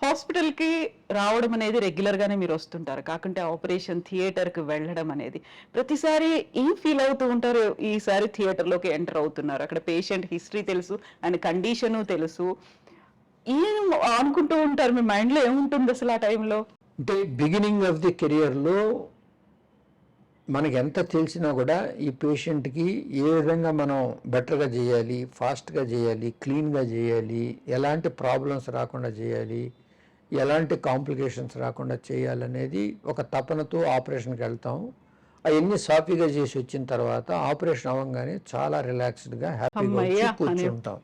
హాస్పిటల్ కి రావడం అనేది రెగ్యులర్ గానే మీరు వస్తుంటారు, కాకుంటే ఆపరేషన్ థియేటర్ కి వెళ్ళడం అనేది ప్రతిసారి ఏం ఫీల్ అవుతూ ఉంటారు? ఈసారి థియేటర్ లోకి ఎంటర్ అవుతున్నారు, అక్కడ పేషెంట్ హిస్టరీ తెలుసు అండ్ కండిషన్ తెలుసు, ఏం అనుకుంటూ ఉంటారు? మీ మైండ్ లో ఏముంటుంది అసలు ఆ టైంలో? అంటే బిగినింగ్ ఆఫ్ ది కెరియర్లో మనకి ఎంత తెలిసినా కూడా ఈ పేషెంట్కి ఏ విధంగా మనం బెటర్గా చేయాలి, ఫాస్ట్గా చేయాలి, క్లీన్గా చేయాలి, ఎలాంటి ప్రాబ్లమ్స్ రాకుండా చేయాలి, ఎలాంటి కాంప్లికేషన్స్ రాకుండా చేయాలనేది ఒక తపనతో ఆపరేషన్కి వెళ్తాం. అవన్నీ సాఫీగా చేసి వచ్చిన తర్వాత ఆపరేషన్ అవ్వగానే చాలా రిలాక్స్డ్గా హ్యాపీగా కూర్చుంటాం.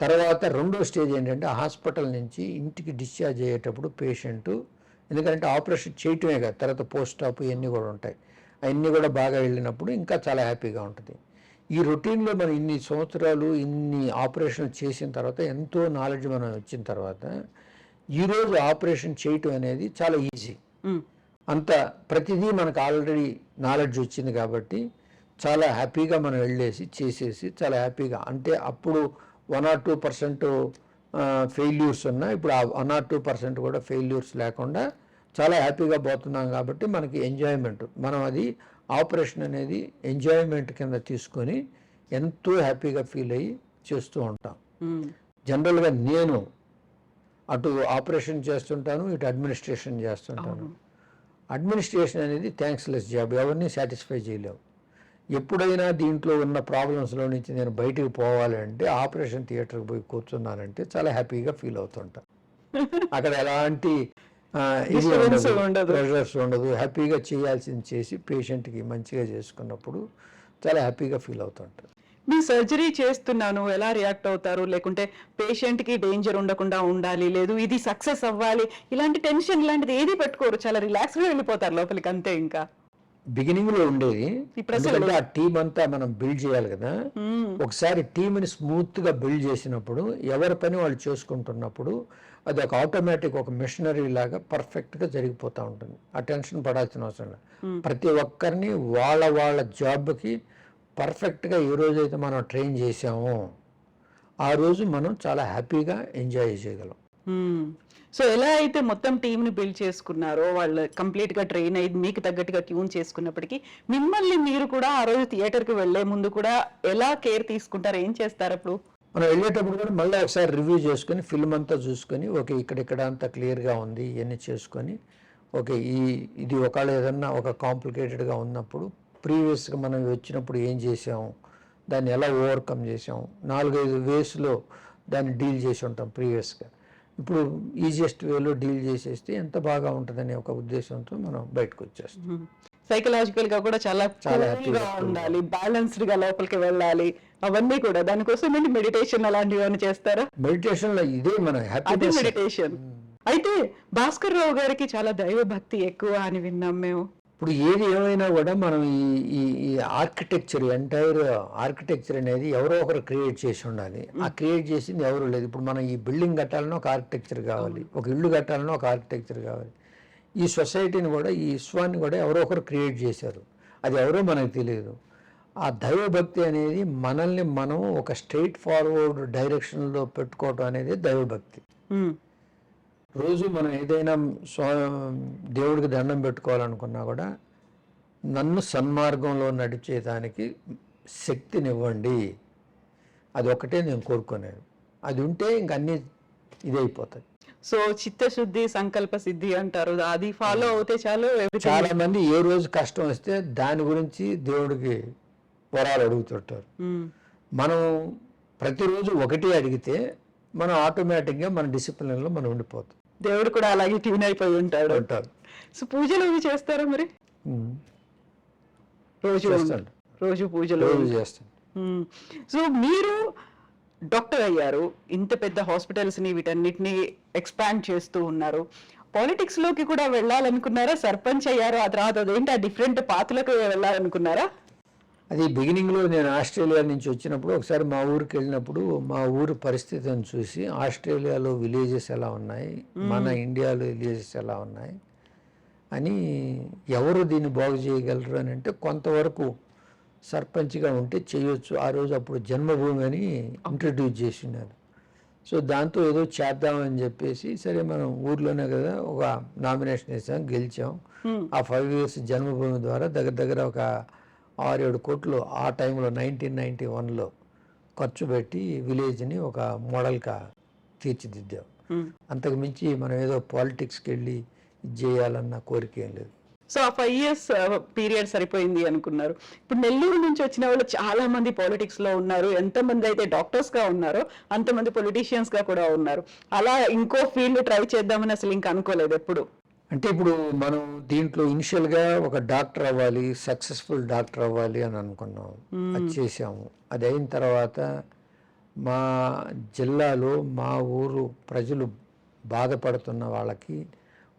తర్వాత రెండో స్టేజ్ ఏంటంటే హాస్పిటల్ నుంచి ఇంటికి డిశ్చార్జ్ అయ్యేటప్పుడు పేషెంట్, ఎందుకంటే ఆపరేషన్ చేయటమే కాదు తర్వాత పోస్ట్ ఆప్ ఇవన్నీ కూడా ఉంటాయి, అవన్నీ కూడా బాగా వెళ్ళినప్పుడు ఇంకా చాలా హ్యాపీగా ఉంటుంది. ఈ రొటీన్లో మనం ఇన్ని సంవత్సరాలు ఇన్ని ఆపరేషన్లు చేసిన తర్వాత ఎంతో నాలెడ్జ్ మనం వచ్చిన తర్వాత ఈరోజు ఆపరేషన్ చేయటం అనేది చాలా ఈజీ. అంత ప్రతిదీ మనకు ఆల్రెడీ నాలెడ్జ్ వచ్చింది కాబట్టి చాలా హ్యాపీగా మనం వెళ్ళేసి చేసేసి చాలా హ్యాపీగా, అంటే అప్పుడు 1 or 2% ఫెయిల్యూర్స్ ఉన్నా ఇప్పుడు ఆ 1 or 2% కూడా ఫెయిల్యూర్స్ లేకుండా చాలా హ్యాపీగా పోతున్నాం కాబట్టి మనకి ఎంజాయ్మెంట్, మనం అది ఆపరేషన్ అనేది ఎంజాయ్మెంట్ కింద తీసుకొని ఎంతో హ్యాపీగా ఫీల్ అయ్యి చేస్తూ ఉంటాం. జనరల్గా నేను అటు ఆపరేషన్ చేస్తుంటాను, ఇటు అడ్మినిస్ట్రేషన్ చేస్తుంటాను. అడ్మినిస్ట్రేషన్ అనేది థ్యాంక్స్లెస్ జాబ్, ఎవరిని సాటిస్ఫై చేయలేము. ఎప్పుడైనా దీంట్లో ఉన్న ప్రాబ్లమ్స్లో నుంచి నేను బయటికి పోవాలంటే ఆపరేషన్ థియేటర్కి పోయి కూర్చున్నానంటే చాలా హ్యాపీగా ఫీల్ అవుతుంటాను. అక్కడ ఎలాంటి ప్రెషర్స్ ఉండదు, హ్యాపీగా చేయాల్సింది చేసి పేషెంట్కి మంచిగా చేసుకున్నప్పుడు చాలా హ్యాపీగా ఫీల్ అవుతుంటారు. మీ సర్జరీ చేస్తున్నాను ఎలా రియాక్ట్ అవుతారు? లేకుంటే పేషెంట్ కి డేంజర్ ఉండకుండా ఉండాలి, లేదు ఇది సక్సెస్ అవ్వాలి, ఇలాంటి టెన్షన్ ఇలాంటిది ఏది పెట్టుకోరు, చాలా రిలాక్స్గా వెళ్ళిపోతారు లోపలికి అంతే. ఇంకా బిగినింగ్ లో ఉండేది, ఎందుకంటే ఆ టీం అంతా మనం బిల్డ్ చేయాలి కదా. ఒకసారి టీంని స్మూత్ గా బిల్డ్ చేసినప్పుడు ఎవరి పని వాళ్ళు చేసుకుంటున్నప్పుడు అది ఒక ఆటోమేటిక్ ఒక మిషనరీ లాగా పర్ఫెక్ట్ గా జరిగిపోతూ ఉంటుంది. ఆ టెన్షన్ పడాల్సిన అవసరం లేదు. ప్రతి ఒక్కరిని వాళ్ళ జాబ్కి పర్ఫెక్ట్గా ఏ రోజైతే మనం ట్రైన్ చేసామో ఆ రోజు మనం చాలా హ్యాపీగా ఎంజాయ్ చేయగలం. సో ఎలా అయితే మొత్తం టీంని బిల్డ్ చేసుకున్నారో, వాళ్ళు కంప్లీట్గా ట్రైన్ అయ్యి మీకు తగ్గట్టుగా ట్యూన్ చేసుకున్నప్పటికీ మిమ్మల్ని మీరు కూడా ఆ రోజు థియేటర్కి వెళ్లే ముందు కూడా ఎలా కేర్ తీసుకుంటారు, ఏం చేస్తారు? అప్పుడు మనం వెళ్ళేటప్పుడు కూడా మళ్ళీ ఒకసారి రివ్యూ చేసుకొని ఫిల్మ్ అంతా చూసుకొని ఓకే ఇక్కడ అంతా క్లియర్గా ఉంది ఇవన్నీ చేసుకొని ఓకే ఇది ఒకవేళ ఏదన్నా ఒక కాంప్లికేటెడ్గా ఉన్నప్పుడు ప్రీవియస్గా మనం వచ్చినప్పుడు ఏం చేసాము, దాన్ని ఎలా ఓవర్కమ్ చేసాము, 4-5 వేస్లో దాన్ని డీల్ చేసి ఉంటాం ప్రీవియస్గా. ఇప్పుడు ఈజియెస్ట్ వేలో డీల్ చేసేస్తే ఎంత బాగా ఉంటుందనే ఒక ఉద్దేశంతో మనం బయటకు వచ్చేస్తాం. సైకలాజికల్ గా కూడా చాలా హ్యాపీగా ఉండాలి, బ్యాలెన్స్డ్ గా లోపలికి వెళ్ళాలి, అవన్నీ కూడా దానికోసం ఏంటి మెడిటేషన్ అలాంటివి చేస్తారా? మెడిటేషన్ లో ఇదే మన హ్యాపీనెస్ మెడిటేషన్. అయితే భాస్కర్ రావు గారికి చాలా దైవ భక్తి ఎక్కువ అని విన్నాం మేము. ఇప్పుడు ఏది ఏమైనా కూడా మనం ఈ ఈ ఈ ఆర్కిటెక్చర్ ఎంటైర్ ఆర్కిటెక్చర్ అనేది ఎవరో ఒకరు క్రియేట్ చేసి ఉండాలి. ఆ క్రియేట్ చేసింది ఎవరు లేదు. ఇప్పుడు మనం ఈ బిల్డింగ్ కట్టాలన్నా ఒక ఆర్కిటెక్చర్ కావాలి, ఒక ఇల్లు కట్టాలన్నా ఒక ఆర్కిటెక్చర్ కావాలి. ఈ సొసైటీని కూడా, ఈ విశ్వాన్ని కూడా ఎవరో ఒకరు క్రియేట్ చేశారు. అది ఎవరో మనకు తెలియదు. ఆ దైవభక్తి అనేది మనల్ని మనం ఒక స్ట్రైట్ ఫార్వర్డ్ డైరెక్షన్లో పెట్టుకోవటం అనేది దైవభక్తి. రోజు మనం ఏదైనా దేవుడికి దండం పెట్టుకోవాలనుకున్నా కూడా నన్ను సన్మార్గంలో నడిచేదానికి శక్తినివ్వండి, అది ఒకటే నేను కోరుకునేది. అది ఉంటే ఇంక అన్నీ ఇదైపోతాయి. సో చిత్తశుద్ధి సంకల్ప సిద్ధి అంటారు, అది ఫాలో అవుతే చాలు. చాలా మంది ఏ రోజు కష్టం వస్తే దాని గురించి దేవుడికి వరాలు అడుగుతుంటారు. మనం ప్రతిరోజు ఒకటి అడిగితే మనం ఆటోమేటిక్గా మన డిసిప్లిన్లో మనం ఉండిపోతాం. దేవుడు కూడా అలాగే ట్యూన్ అయిపోయి ఉంటాడు. సో పూజలు అవి చేస్తారా మరి? రోజు పూజలు చేస్తాను. సో మీరు డాక్టర్ అయ్యారు, ఇంత పెద్ద హాస్పిటల్స్ని వీటన్నిటిని ఎక్స్పాండ్ చేస్తూ ఉన్నారు. పాలిటిక్స్లోకి కూడా వెళ్ళాలనుకున్నారా? సర్పంచ్ అయ్యారు, ఆ తర్వాత అదేంటి ఆ డిఫరెంట్ పాత్రలకు వెళ్ళాలనుకున్నారా? అది బిగినింగ్లో నేను ఆస్ట్రేలియా నుంచి వచ్చినప్పుడు ఒకసారి మా ఊరికి వెళ్ళినప్పుడు మా ఊరి పరిస్థితిని చూసి ఆస్ట్రేలియాలో విలేజెస్ ఎలా ఉన్నాయి, మన ఇండియాలో విలేజెస్ ఎలా ఉన్నాయి అని, ఎవరు దీన్ని బాగు చేయగలరు అని అంటే కొంతవరకు సర్పంచ్గా ఉంటే చేయొచ్చు. ఆ రోజు అప్పుడు జన్మభూమి అని ఇంట్రడ్యూస్ చేసినారు. సో దాంతో ఏదో చేద్దామని చెప్పేసి సరే మనం ఊర్లోనే కదా ఒక నామినేషన్ వేసాం, గెలిచాం. ఆ 5 years జన్మభూమి ద్వారా దగ్గర దగ్గర ఒక 6-7 కోట్లు ఆ టైంలో 1991లో ఖర్చు పెట్టి విలేజ్ని ఒక మోడల్గా తీర్చిదిద్దాం. అంతకు మించి మనం ఏదో పాలిటిక్స్కి వెళ్ళి ఇది చేయాలన్న కోరిక ఏం లేదు. సో ఆ 5 years పీరియడ్ సరిపోయింది అనుకున్నారు. ఇప్పుడు నెల్లూరు నుంచి వచ్చిన వాళ్ళు చాలా మంది పాలిటిక్స్ లో ఉన్నారు. ఎంతమంది అయితే డాక్టర్స్ గా ఉన్నారో అంతమంది పొలిటీషియన్స్ గా కూడా ఉన్నారు. అలా ఇంకో ఫీల్డ్ ట్రై చేద్దామని అసలు ఇంకా అనుకోలేదు ఎప్పుడు. అంటే ఇప్పుడు మనం దీంట్లో ఇనిషియల్గా ఒక డాక్టర్ అవ్వాలి, సక్సెస్ఫుల్ డాక్టర్ అవ్వాలి అని అనుకున్నాం. అది చేసాము. అది అయిన తర్వాత మా జిల్లాలో మా ఊరు ప్రజలు బాధపడుతున్న వాళ్ళకి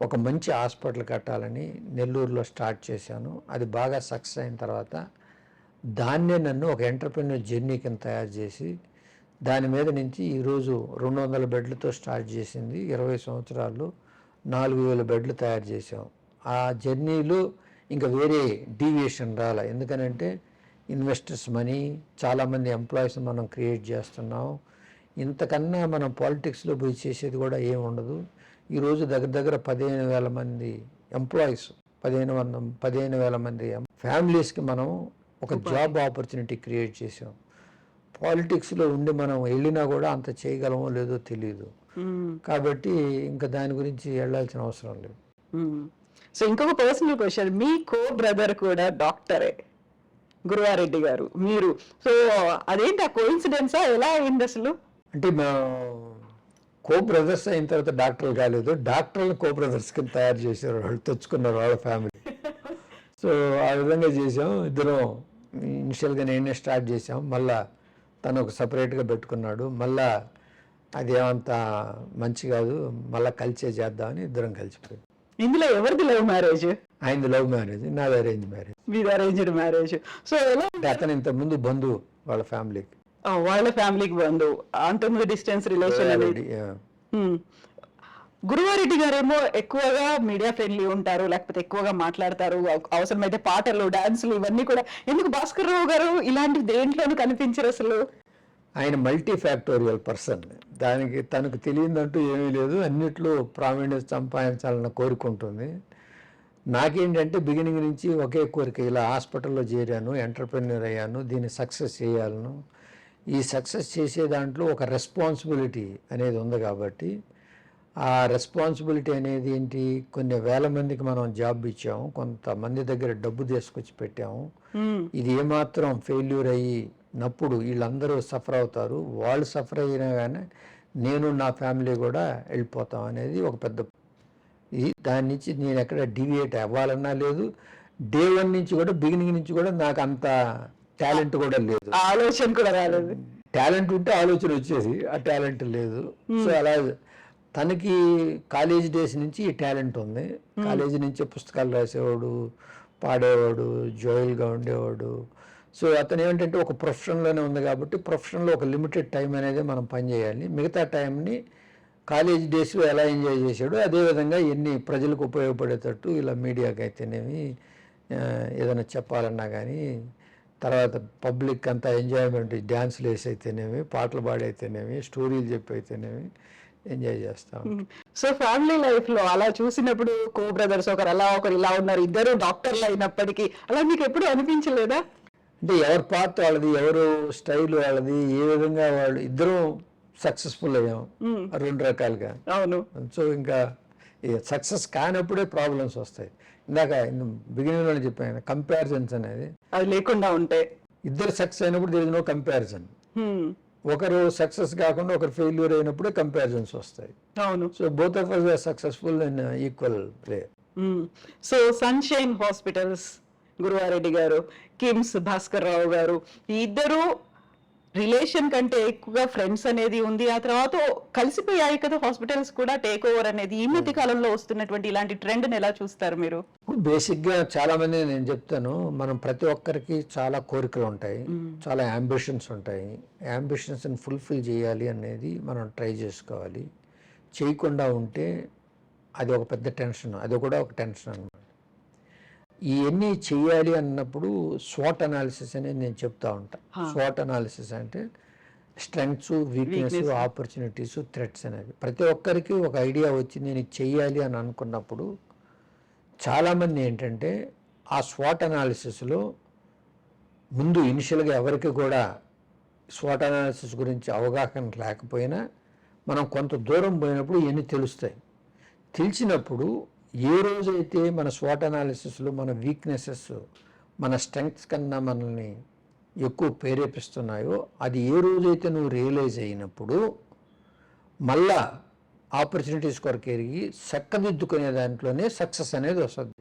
ఒక మంచి హాస్పిటల్ కట్టాలని నెల్లూరులో స్టార్ట్ చేశాను. అది బాగా సక్సెస్ అయిన తర్వాత దాన్నే నన్ను ఒక ఎంటర్‌ప్రెన్యూర్ జర్నీ కింద తయారు చేసి దాని మీద నుంచి ఈరోజు 200 బెడ్లతో స్టార్ట్ చేసింది. 20 సంవత్సరాల్లో 4000 బెడ్లు తయారు చేసాం. ఆ జర్నీలో ఇంకా వేరే డీవియేషన్ రాలే. ఎందుకనంటే ఇన్వెస్టర్స్ మనీ, చాలామంది ఎంప్లాయీస్ మనం క్రియేట్ చేస్తున్నాం. ఇంతకన్నా మనం పాలిటిక్స్లో పోయి చేసేది కూడా ఏమి ఉండదు. ఈరోజు దగ్గర దగ్గర 15,000 మంది ఎంప్లాయీస్, 15,000 మంది ఫ్యామిలీస్కి మనం ఒక జాబ్ ఆపర్చునిటీ క్రియేట్ చేసాం. పాలిటిక్స్లో ఉండి మనం వెళ్ళినా కూడా అంత చేయగలమో లేదో తెలియదు. కాబట్టి ఇంకా దాని గురించి వెళ్ళాల్సిన అవసరం లేదు. సో ఇంకొక పర్సనల్ క్వశ్చన్, మీ కో బ్రదర్ కూడా డాక్టరే, గురువారెడ్డి గారు, మీరు. సో అదేంటి ఆ కోఇన్సిడెన్సా, ఎలా అయింది అసలు? అంటే మా కో బ్రదర్స్ అయిన తర్వాత డాక్టర్లు కాలేదు, డాక్టర్లు కో బ్రదర్స్ కింద తయారు చేశారు. వాళ్ళు తెచ్చుకున్నారు వాళ్ళ ఫ్యామిలీ. సో ఆ విధంగా చేసాం. ఇద్దరం ఇనిషియల్గా నేనే స్టార్ట్ చేసాం. మళ్ళా తను ఒక సపరేట్గా పెట్టుకున్నాడు. మళ్ళా అదేమంత మంచి కాదు, మళ్ళీ కలిసే చేద్దామని ఇద్దరం కలిసిపోయాం. ఇందులో ఎవరిది లవ్ మ్యారేజ్? ఆయనది లవ్ మ్యారేజ్, నాది అరేంజ్ మ్యారేజ్. మీది అరేంజ్డ్ మ్యారేజ్. సో ఎలా? అతను ఇంతకుముందు బంధువు వాళ్ళ ఫ్యామిలీకి. వాళ్ళ ఫ్యామిలీకి బంధువు, అంతకుముందు డిస్టెన్స్ రిలేషన్ అనేది. గురువారెడ్డి గారేమో ఎక్కువగా మీడియా ఫ్రెండ్లీ ఉంటారు, లేకపోతే ఎక్కువగా మాట్లాడతారు, అవసరమైతే పాటలు, డాన్సులు ఇవన్నీ కూడా. ఎందుకు భాస్కర్ రావు గారు ఇలాంటి దేంట్లోనూ కనిపించరు అసలు? ఆయన మల్టీ ఫ్యాక్టోరియల్ పర్సన్. దానికి తనకు తెలియదంటూ ఏమీ లేదు. అన్నిట్లో ప్రావీణ్యం సంపాదించాలన్న కోరిక ఉంటుంది. నాకేంటంటే బిగినింగ్ నుంచి ఒకే కోరిక, ఇలా హాస్పిటల్లో చేరాను, ఎంటర్‌ప్రెన్యూర్ అయ్యాను, దీన్ని సక్సెస్ చేయాలను. ఈ సక్సెస్ చేసే దాంట్లో ఒక రెస్పాన్సిబిలిటీ అనేది ఉంది. కాబట్టి ఆ రెస్పాన్సిబిలిటీ అనేది ఏంటి, కొన్ని వేల మందికి మనం జాబ్ ఇచ్చాము, కొంతమంది దగ్గర డబ్బు తీసుకొచ్చి పెట్టాము. ఇది ఏమాత్రం ఫెయిల్యూర్ అయినప్పుడు వీళ్ళందరూ సఫర్ అవుతారు. వాళ్ళు సఫర్ అయినా కానీ నేను నా ఫ్యామిలీ కూడా వెళ్ళిపోతాం అనేది ఒక పెద్ద దాని నుంచి నేను ఎక్కడ డీవియేట్ అవ్వాలన్నా లేదు. డే 1 నుంచి కూడా, బిగినింగ్ నుంచి కూడా నాకు అంత టాలెంట్ కూడా లేదు, ఆలోచన కూడా రాలేదు. టాలెంట్ ఉంటే ఆలోచన వచ్చేది, ఆ టాలెంట్ లేదు. సో అలా తనకి కాలేజ్ డేస్ నుంచి ఈ టాలెంట్ ఉంది. కాలేజీ నుంచే పుస్తకాలు రాసేవాడు, పాడేవాడు, జోయల్గా ఉండేవాడు. సో అతను ఏంటంటే ఒక ప్రొఫెషన్లోనే ఉంది కాబట్టి ప్రొఫెషన్లో ఒక లిమిటెడ్ టైం అనేది మనం పనిచేయాలి. మిగతా టైంని కాలేజ్ డేస్లో ఎలా ఎంజాయ్ చేశాడో అదేవిధంగా ఎన్ని ప్రజలకు ఉపయోగపడేటట్టు ఇలా మీడియాకి అయితేనేమి ఏదైనా చెప్పాలన్నా కానీ, తర్వాత పబ్లిక్ అంతా ఎంజాయ్మెంట్ డ్యాన్స్లు వేసి అయితేనేమి, పాటలు పాడి అయితేనేమి, స్టోరీలు చెప్పి అయితేనేమి ఎంజాయ్ చేస్తాం. సో ఫ్యామిలీ లైఫ్ లో అలా చూసినప్పుడు కో బ్రదర్స్ ఒకరు అలా ఒకరు ఇలా ఉన్నారు, ఇద్దరు డాక్టర్లు అయినప్పటికీ అలా మీకు ఎప్పుడు అనిపించలేదా? అంటే ఎవరి పార్ట్ వాళ్ళది, ఎవరు స్టైల్ వాళ్ళది, ఏ విధంగా వాళ్ళు ఇద్దరు సక్సెస్ఫుల్ అయ్యాం రెండు రకాలుగా. అవును. సో ఇంకా సక్సెస్ కానప్పుడే ప్రాబ్లమ్స్ వస్తాయి. ఇందాక బిగినింగ్లోనే చెప్పాను, కంపారిజన్స్ అనేది అది లేకుండా ఉంటే ఇద్దరు సక్సెస్ అయినప్పుడు దేర్ ఇస్ నో కంపారిజన్. ఒకరు సక్సెస్ కాకుండా ఒకరు ఫెయిల్యూర్ అయినప్పుడే కంపారిజన్స్ వస్తాయి. అవును. So both of us are successful in equal way. So sunshine hospitals Guruva Reddy గారు, కిమ్స్ భాస్కర్ రావు గారు, ఈ ఇద్దరు రిలేషన్ కంటే ఎక్కువగా ఫ్రెండ్స్ అనేది ఉంది. ఆ తర్వాత కలిసిపోయాయి కదా హాస్పిటల్స్ కూడా, టేక్ ఓవర్ అనేది. ఈ మధ్య కాలంలో వస్తున్నటువంటి ఇలాంటి ట్రెండ్ ని ఎలా చూస్తారు మీరు? బేసిక్గా చాలా మంది నేను చెప్తాను, మనం ప్రతి ఒక్కరికి చాలా కోరికలు ఉంటాయి, చాలా అంబిషన్స్ ఉంటాయి. అంబిషన్స్ని ఫుల్ఫిల్ చేయాలి అనేది మనం ట్రై చేసుకోవాలి. చేయకుండా ఉంటే అది ఒక పెద్ద టెన్షన్, అది కూడా ఒక టెన్షన్ అన్నమాట. ఇవన్నీ చేయాలి అన్నప్పుడు స్వాట్ అనాలిసిస్ అనేది నేను చెప్తా ఉంటాను. స్వాట్ అనాలిసిస్ అంటే స్ట్రెంగ్త్స్, వీక్నెస్, ఆపర్చునిటీస్, థ్రెట్స్ అనేది. ప్రతి ఒక్కరికి ఒక ఐడియా వచ్చి నేను ఇది చెయ్యాలి అని అనుకున్నప్పుడు చాలామంది ఏంటంటే ఆ స్వాట్ అనాలిసిస్లో ముందు ఇనిషియల్గా ఎవరికి కూడా స్వాట్ అనాలిసిస్ గురించి అవగాహన లేకపోయినా మనం కొంత దూరం పోయినప్పుడు ఇవన్నీ తెలుస్తాయి. తెలిసినప్పుడు ఏ రోజైతే మన స్వాట్ అనాలిసిస్లో మన వీక్నెసెస్ మన స్ట్రెంగ్త్స్ కన్నా మనల్ని ఎక్కువ ప్రేరేపిస్తున్నాయో, అది ఏ రోజైతే నువ్వు రియలైజ్ అయినప్పుడు మళ్ళా ఆపర్చునిటీస్ కొరకు ఎరిగి చక్కదిద్దుకునే దాంట్లోనే సక్సెస్ అనేది వస్తుంది.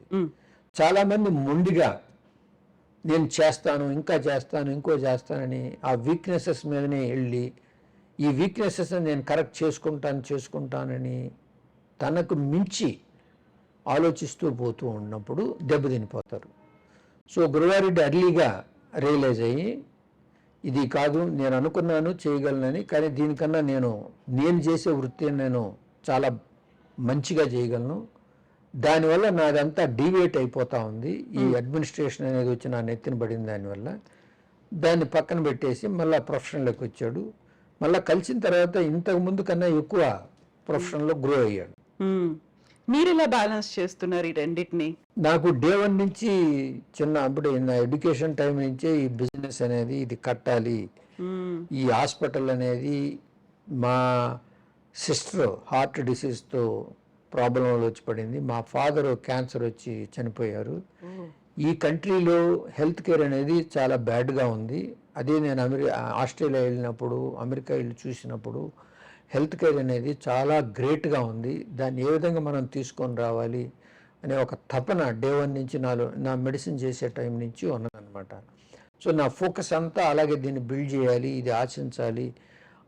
చాలామంది మొండిగా నేను చేస్తాను, ఇంకా చేస్తాను, ఇంకో చేస్తానని ఆ వీక్నెసెస్ మీదనే వెళ్ళి ఈ వీక్నెసెస్ నేను కరెక్ట్ చేసుకుంటానని తనకు మించి ఆలోచిస్తూ పోతూ ఉన్నప్పుడు దెబ్బతినిపోతారు. సో గురువారెడ్డి అర్లీగా రియలైజ్ అయ్యి ఇది కాదు, నేను అనుకున్నాను చేయగలనని, కానీ దీనికన్నా నేను చేసే వృత్తిని నేను చాలా మంచిగా చేయగలను, దానివల్ల నాదంతా డీవియేట్ అయిపోతూ ఉంది, ఈ అడ్మినిస్ట్రేషన్ అనేది వచ్చి నా నెత్తిన పడింది, దానివల్ల దాన్ని పక్కన పెట్టేసి మళ్ళీ ప్రొఫెషన్లోకి వచ్చాడు. మళ్ళీ కలిసిన తర్వాత ఇంతకు ముందు కన్నా ఎక్కువ ప్రొఫెషన్లో గ్రో అయ్యాడు. మీరు ఇలా బ్యాలెన్స్ చేస్తున్నారు ఈ రెండింటిని? నాకు డే 1 నుంచి అప్పుడు నా ఎడ్యుకేషన్ టైం నుంచే ఈ బిజినెస్ అనేది ఇది కట్టాలి, ఈ హాస్పిటల్ అనేది, మా సిస్టర్ హార్ట్ డిసీజ్తో ప్రాబ్లంలో వచ్చి పడింది, మా ఫాదర్ క్యాన్సర్ వచ్చి చనిపోయారు. ఈ కంట్రీలో హెల్త్ కేర్ అనేది చాలా బ్యాడ్గా ఉంది. అదే నేను ఆస్ట్రేలియా వెళ్ళినప్పుడు, అమెరికా వెళ్ళి చూసినప్పుడు హెల్త్ కేర్ అనేది చాలా గ్రేట్గా ఉంది, దాన్ని ఏ విధంగా మనం తీసుకొని రావాలి అనే ఒక తపన డే 1 నుంచి నా మెడిసిన్ చేసే టైం నుంచి ఉన్నదన్నమాట. సో నా ఫోకస్ అంతా అలాగే దీన్ని బిల్డ్ చేయాలి, ఇది ఆశించాలి.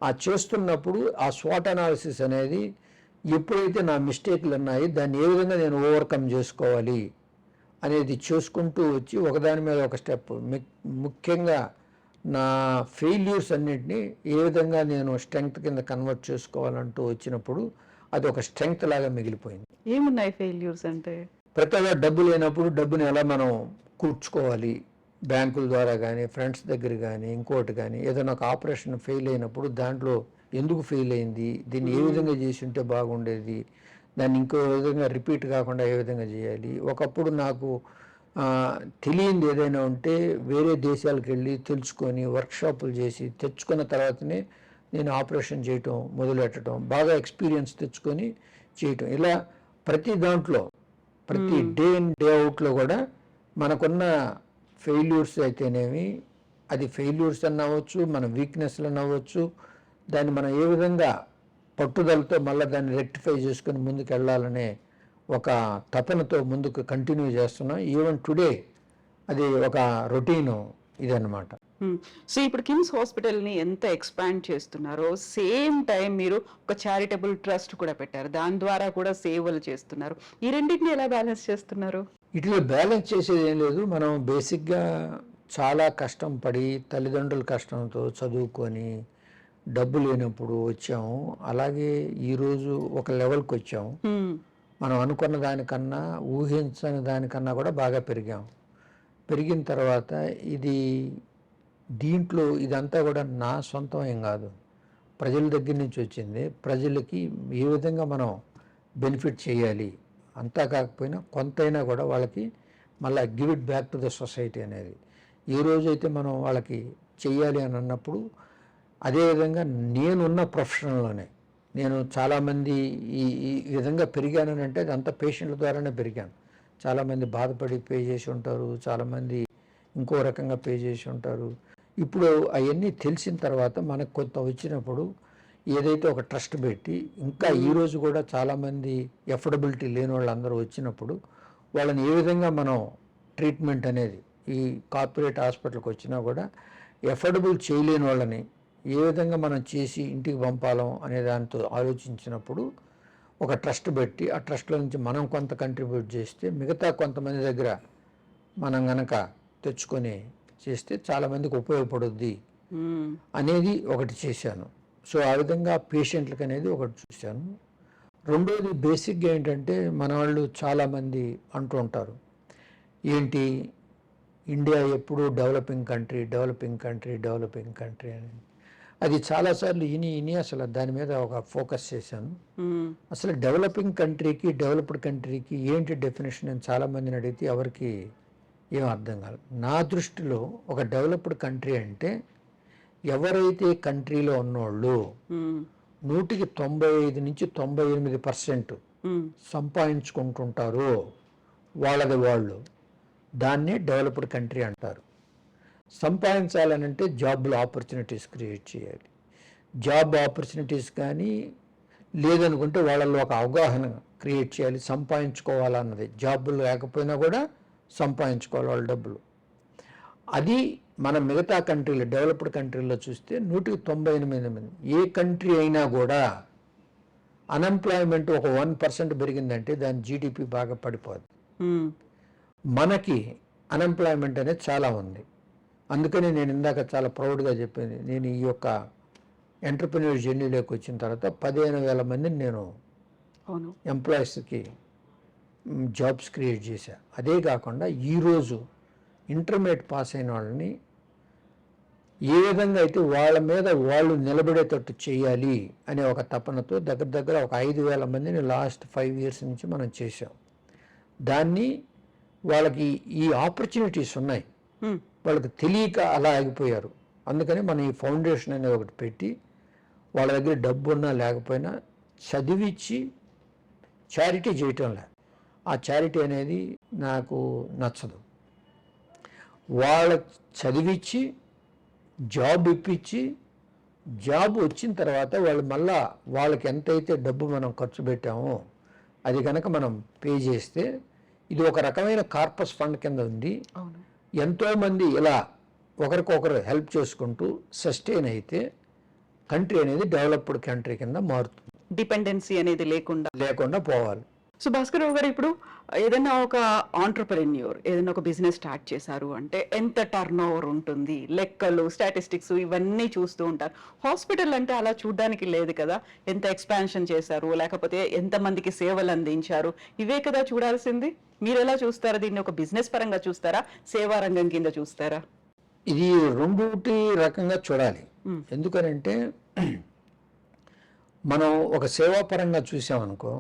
ఆ చేస్తున్నప్పుడు ఆ స్వాట్ అనాలిసిస్ అనేది ఎప్పుడైతే నా మిస్టేక్లు ఉన్నాయి దాన్ని ఏ విధంగా నేను ఓవర్కమ్ చేసుకోవాలి అనేది చేసుకుంటూ వచ్చి ఒకదాని మీద ఒక స్టెప్, ముఖ్యంగా నా ఫెయిల్యూర్స్ అన్నింటినీ ఏ విధంగా నేను స్ట్రెంగ్త్ కింద కన్వర్ట్ చేసుకోవాలంటూ వచ్చినప్పుడు అది ఒక స్ట్రెంగ్త్ లాగా మిగిలిపోయింది. ఏమున్నాయి ఫెయిల్యూర్స్ అంటే? ప్రతిగా డబ్బు లేనప్పుడు డబ్బుని ఎలా మనం కూర్చుకోవాలి, బ్యాంకుల ద్వారా కానీ, ఫ్రెండ్స్ దగ్గర కానీ, ఇంకోటి కానీ, ఏదైనా ఒక ఆపరేషన్ ఫెయిల్ అయినప్పుడు దాంట్లో ఎందుకు ఫెయిల్ అయింది, దీన్ని ఏ విధంగా చేసి ఉంటే బాగుండేది, దాన్ని ఇంకో విధంగా రిపీట్ కాకుండా ఏ విధంగా చేయాలి. ఒకప్పుడు నాకు తెలియంది ఏదైనా ఉంటే వేరే దేశాలకు వెళ్ళి తెలుసుకొని వర్క్షాపులు చేసి తెచ్చుకున్న తర్వాతనే నేను ఆపరేషన్ చేయటం మొదలెట్టడం, బాగా ఎక్స్పీరియన్స్ తెచ్చుకొని చేయటం. ఇలా ప్రతి దాంట్లో, ప్రతి డే ఇన్ డే అవుట్లో కూడా మనకున్న ఫెయిల్యూర్స్ అయితేనేమి, అది ఫెయిల్యూర్స్ అని అవ్వచ్చు, మన వీక్నెస్లు అని అవ్వచ్చు, దాన్ని మనం ఏ విధంగా పట్టుదలతో మళ్ళీ దాన్ని రెక్టిఫై చేసుకొని ముందుకు వెళ్ళాలనే ఒక తపనతో ముందుకు కంటిన్యూ చేస్తున్నాం. ఈవెన్ టుడే అది ఒక రొటీను ఇదన్నమాట. సో ఇప్పుడు కిమ్స్ హాస్పిటల్ని ఎంత ఎక్స్పాండ్ చేస్తున్నారో, సేమ్ టైం మీరు ఒక చారిటబుల్ ట్రస్ట్ కూడా పెట్టారు, దాని ద్వారా కూడా సేవలు చేస్తున్నారు. ఈ రెండింటిని ఎలా బ్యాలెన్స్ చేస్తున్నారు? వీటిలో బ్యాలెన్స్ చేసేది ఏం లేదు. మనం బేసిక్గా చాలా కష్టం పడి తల్లిదండ్రుల కష్టంతో చదువుకొని డబ్బు లేనప్పుడు వచ్చాము. అలాగే ఈరోజు ఒక లెవెల్కి వచ్చాము. మనం అనుకున్న దానికన్నా ఊహించని దానికన్నా కూడా బాగా పెరిగాము. పెరిగిన తర్వాత దీంట్లో ఇదంతా కూడా నా సొంతం ఏం కాదు, ప్రజల దగ్గర నుంచి వచ్చింది. ప్రజలకి ఏ విధంగా మనం బెనిఫిట్ చేయాలి, అంతా కాకపోయినా కొంతైనా కూడా వాళ్ళకి మళ్ళీ give it back to the society అనేది ఏ రోజైతే మనం వాళ్ళకి చెయ్యాలి అని అన్నప్పుడు, అదేవిధంగా నేనున్న ప్రొఫెషన్లోనే నేను చాలామంది ఈ ఈ విధంగా పెరిగానని అంటే అదంతా పేషెంట్ల ద్వారానే పెరిగాను. చాలామంది బాధపడి పే చేసి ఉంటారు, చాలామంది ఇంకో రకంగా పే చేసి ఉంటారు. ఇప్పుడు అవన్నీ తెలిసిన తర్వాత మనకు కొంత వచ్చినప్పుడు ఏదైతే ఒక ట్రస్ట్ పెట్టి ఇంకా ఈరోజు కూడా చాలామంది ఎఫోర్డబిలిటీ లేని వాళ్ళందరూ వచ్చినప్పుడు వాళ్ళని ఏ విధంగా మనం ట్రీట్మెంట్ అనేది ఈ కార్పొరేట్ హాస్పిటల్కి వచ్చినా కూడా ఎఫోర్డబుల్ చేయలేని వాళ్ళని ఏ విధంగా మనం చేసి ఇంటికి పంపాలం అనే దాంతో ఆలోచించినప్పుడు ఒక ట్రస్ట్ పెట్టి ఆ ట్రస్ట్లో నుంచి మనం కొంత కంట్రిబ్యూట్ చేస్తే మిగతా కొంతమంది దగ్గర మనం గనక తెచ్చుకొని చేస్తే చాలామందికి ఉపయోగపడుద్ది అనేది ఒకటి చేశాను. సో ఆ విధంగా పేషెంట్లకు అనేది ఒకటి చూశాను. రెండోది బేసిక్గా ఏంటంటే మన వాళ్ళు చాలామంది అంటూ ఉంటారు, ఏంటి ఇండియా ఎప్పుడూ డెవలపింగ్ కంట్రీ అని. అది చాలాసార్లు ఇని అసలు దాని మీద ఒక ఫోకస్ చేశాను. అసలు డెవలపింగ్ కంట్రీకి డెవలప్డ్ కంట్రీకి ఏంటి డెఫినేషన్ అని చాలామందిని అడిగితే ఎవరికి ఏం అర్థం కాదు. నా దృష్టిలో ఒక డెవలప్డ్ కంట్రీ అంటే ఎవరైతే కంట్రీలో ఉన్నోళ్ళు 100కి 95 నుంచి 98% సంపాదించుకుంటుంటారో వాళ్ళది వాళ్ళు, దాన్నే డెవలప్డ్ కంట్రీ అంటారు. సంపాదించాలనంటే జాబ్లు ఆపర్చునిటీస్ క్రియేట్ చేయాలి. జాబ్ ఆపర్చునిటీస్ కానీ లేదనుకుంటే వాళ్ళల్లో ఒక అవగాహన క్రియేట్ చేయాలి. సంపాదించుకోవాలన్నది, జాబులు లేకపోయినా కూడా సంపాదించుకోవాలి వాళ్ళ డబ్బులు. అది మన మిగతా కంట్రీలు డెవలప్డ్ కంట్రీల్లో చూస్తే 100కి 98 ఏ కంట్రీ అయినా కూడా అన్ఎంప్లాయ్మెంట్ ఒక 1% పెరిగిందంటే దాని జీడిపి బాగా పడిపోదు. మనకి అన్ఎంప్లాయ్మెంట్ అనేది చాలా ఉంది. అందుకని నేను ఇందాక చాలా ప్రౌడ్గా చెప్పింది, నేను ఈ యొక్క ఎంటర్ప్రెన్యూర్ జర్నీలోకి వచ్చిన తర్వాత 15,000 మందిని నేను ఎంప్లాయీస్కి జాబ్స్ క్రియేట్ చేశా. అదే కాకుండా ఈరోజు ఇంటర్మీడియట్ పాస్ అయిన వాళ్ళని ఏ విధంగా అయితే వాళ్ళ మీద వాళ్ళు నిలబడేటట్టు చేయాలి అనే ఒక తపనతో దగ్గర ఒక 5,000 మందిని లాస్ట్ 5 years నుంచి మనం చేసాం. దాన్ని వాళ్ళకి ఈ ఆపర్చునిటీస్ ఉన్నాయి, వాళ్ళకి తెలియక అలా ఆగిపోయారు. అందుకని మనం ఈ ఫౌండేషన్ అనేది ఒకటి పెట్టి వాళ్ళ దగ్గర డబ్బు ఉన్నా లేకపోయినా చదివించి చారిటీ చేయటంలే. ఆ చారిటీ అనేది నాకు నచ్చదు. వాళ్ళకి చదివించి జాబ్ ఇప్పించి జాబ్ వచ్చిన తర్వాత వాళ్ళు మళ్ళా వాళ్ళకి ఎంతైతే డబ్బు మనం ఖర్చు పెట్టామో అది కనుక మనం పే చేస్తే ఇది ఒక రకమైన కార్పస్ ఫండ్ కింద ఉంది. ఎంతోమంది ఇలా ఒకరికొకరు హెల్ప్ చేసుకుంటూ సస్టైన్ అయితే కంట్రీ అనేది డెవలప్డ్ కంట్రీ కింద మారుతుంది. డిపెండెన్సీ అనేది లేకుండా పోవాలి. సో భాస్కర్ రావు గారు, ఇప్పుడు ఏదైనా ఒక ఆంటర్ప్రెన్యూర్ ఏదైనా ఒక బిజినెస్ స్టార్ట్ చేశారు అంటే ఎంత టర్న్ ఓవర్ ఉంటుంది, లెక్కలు, స్టాటిస్టిక్స్ ఇవన్నీ చూస్తూ ఉంటారు. హాస్పిటల్ అంటే అలా చూడడానికి లేదు కదా, ఎంత ఎక్స్పాన్షన్ చేశారు, లేకపోతే ఎంతమందికి సేవలు అందించారు, ఇవే కదా చూడాల్సింది. మీరు ఎలా చూస్తారా దీన్ని? ఒక బిజినెస్ పరంగా చూస్తారా, సేవా రంగం కింద చూస్తారా? ఇది రెండుటి రకంగా చూడాలి. ఎందుకనంటే మనం ఒక సేవాపరంగా చూసామనుకో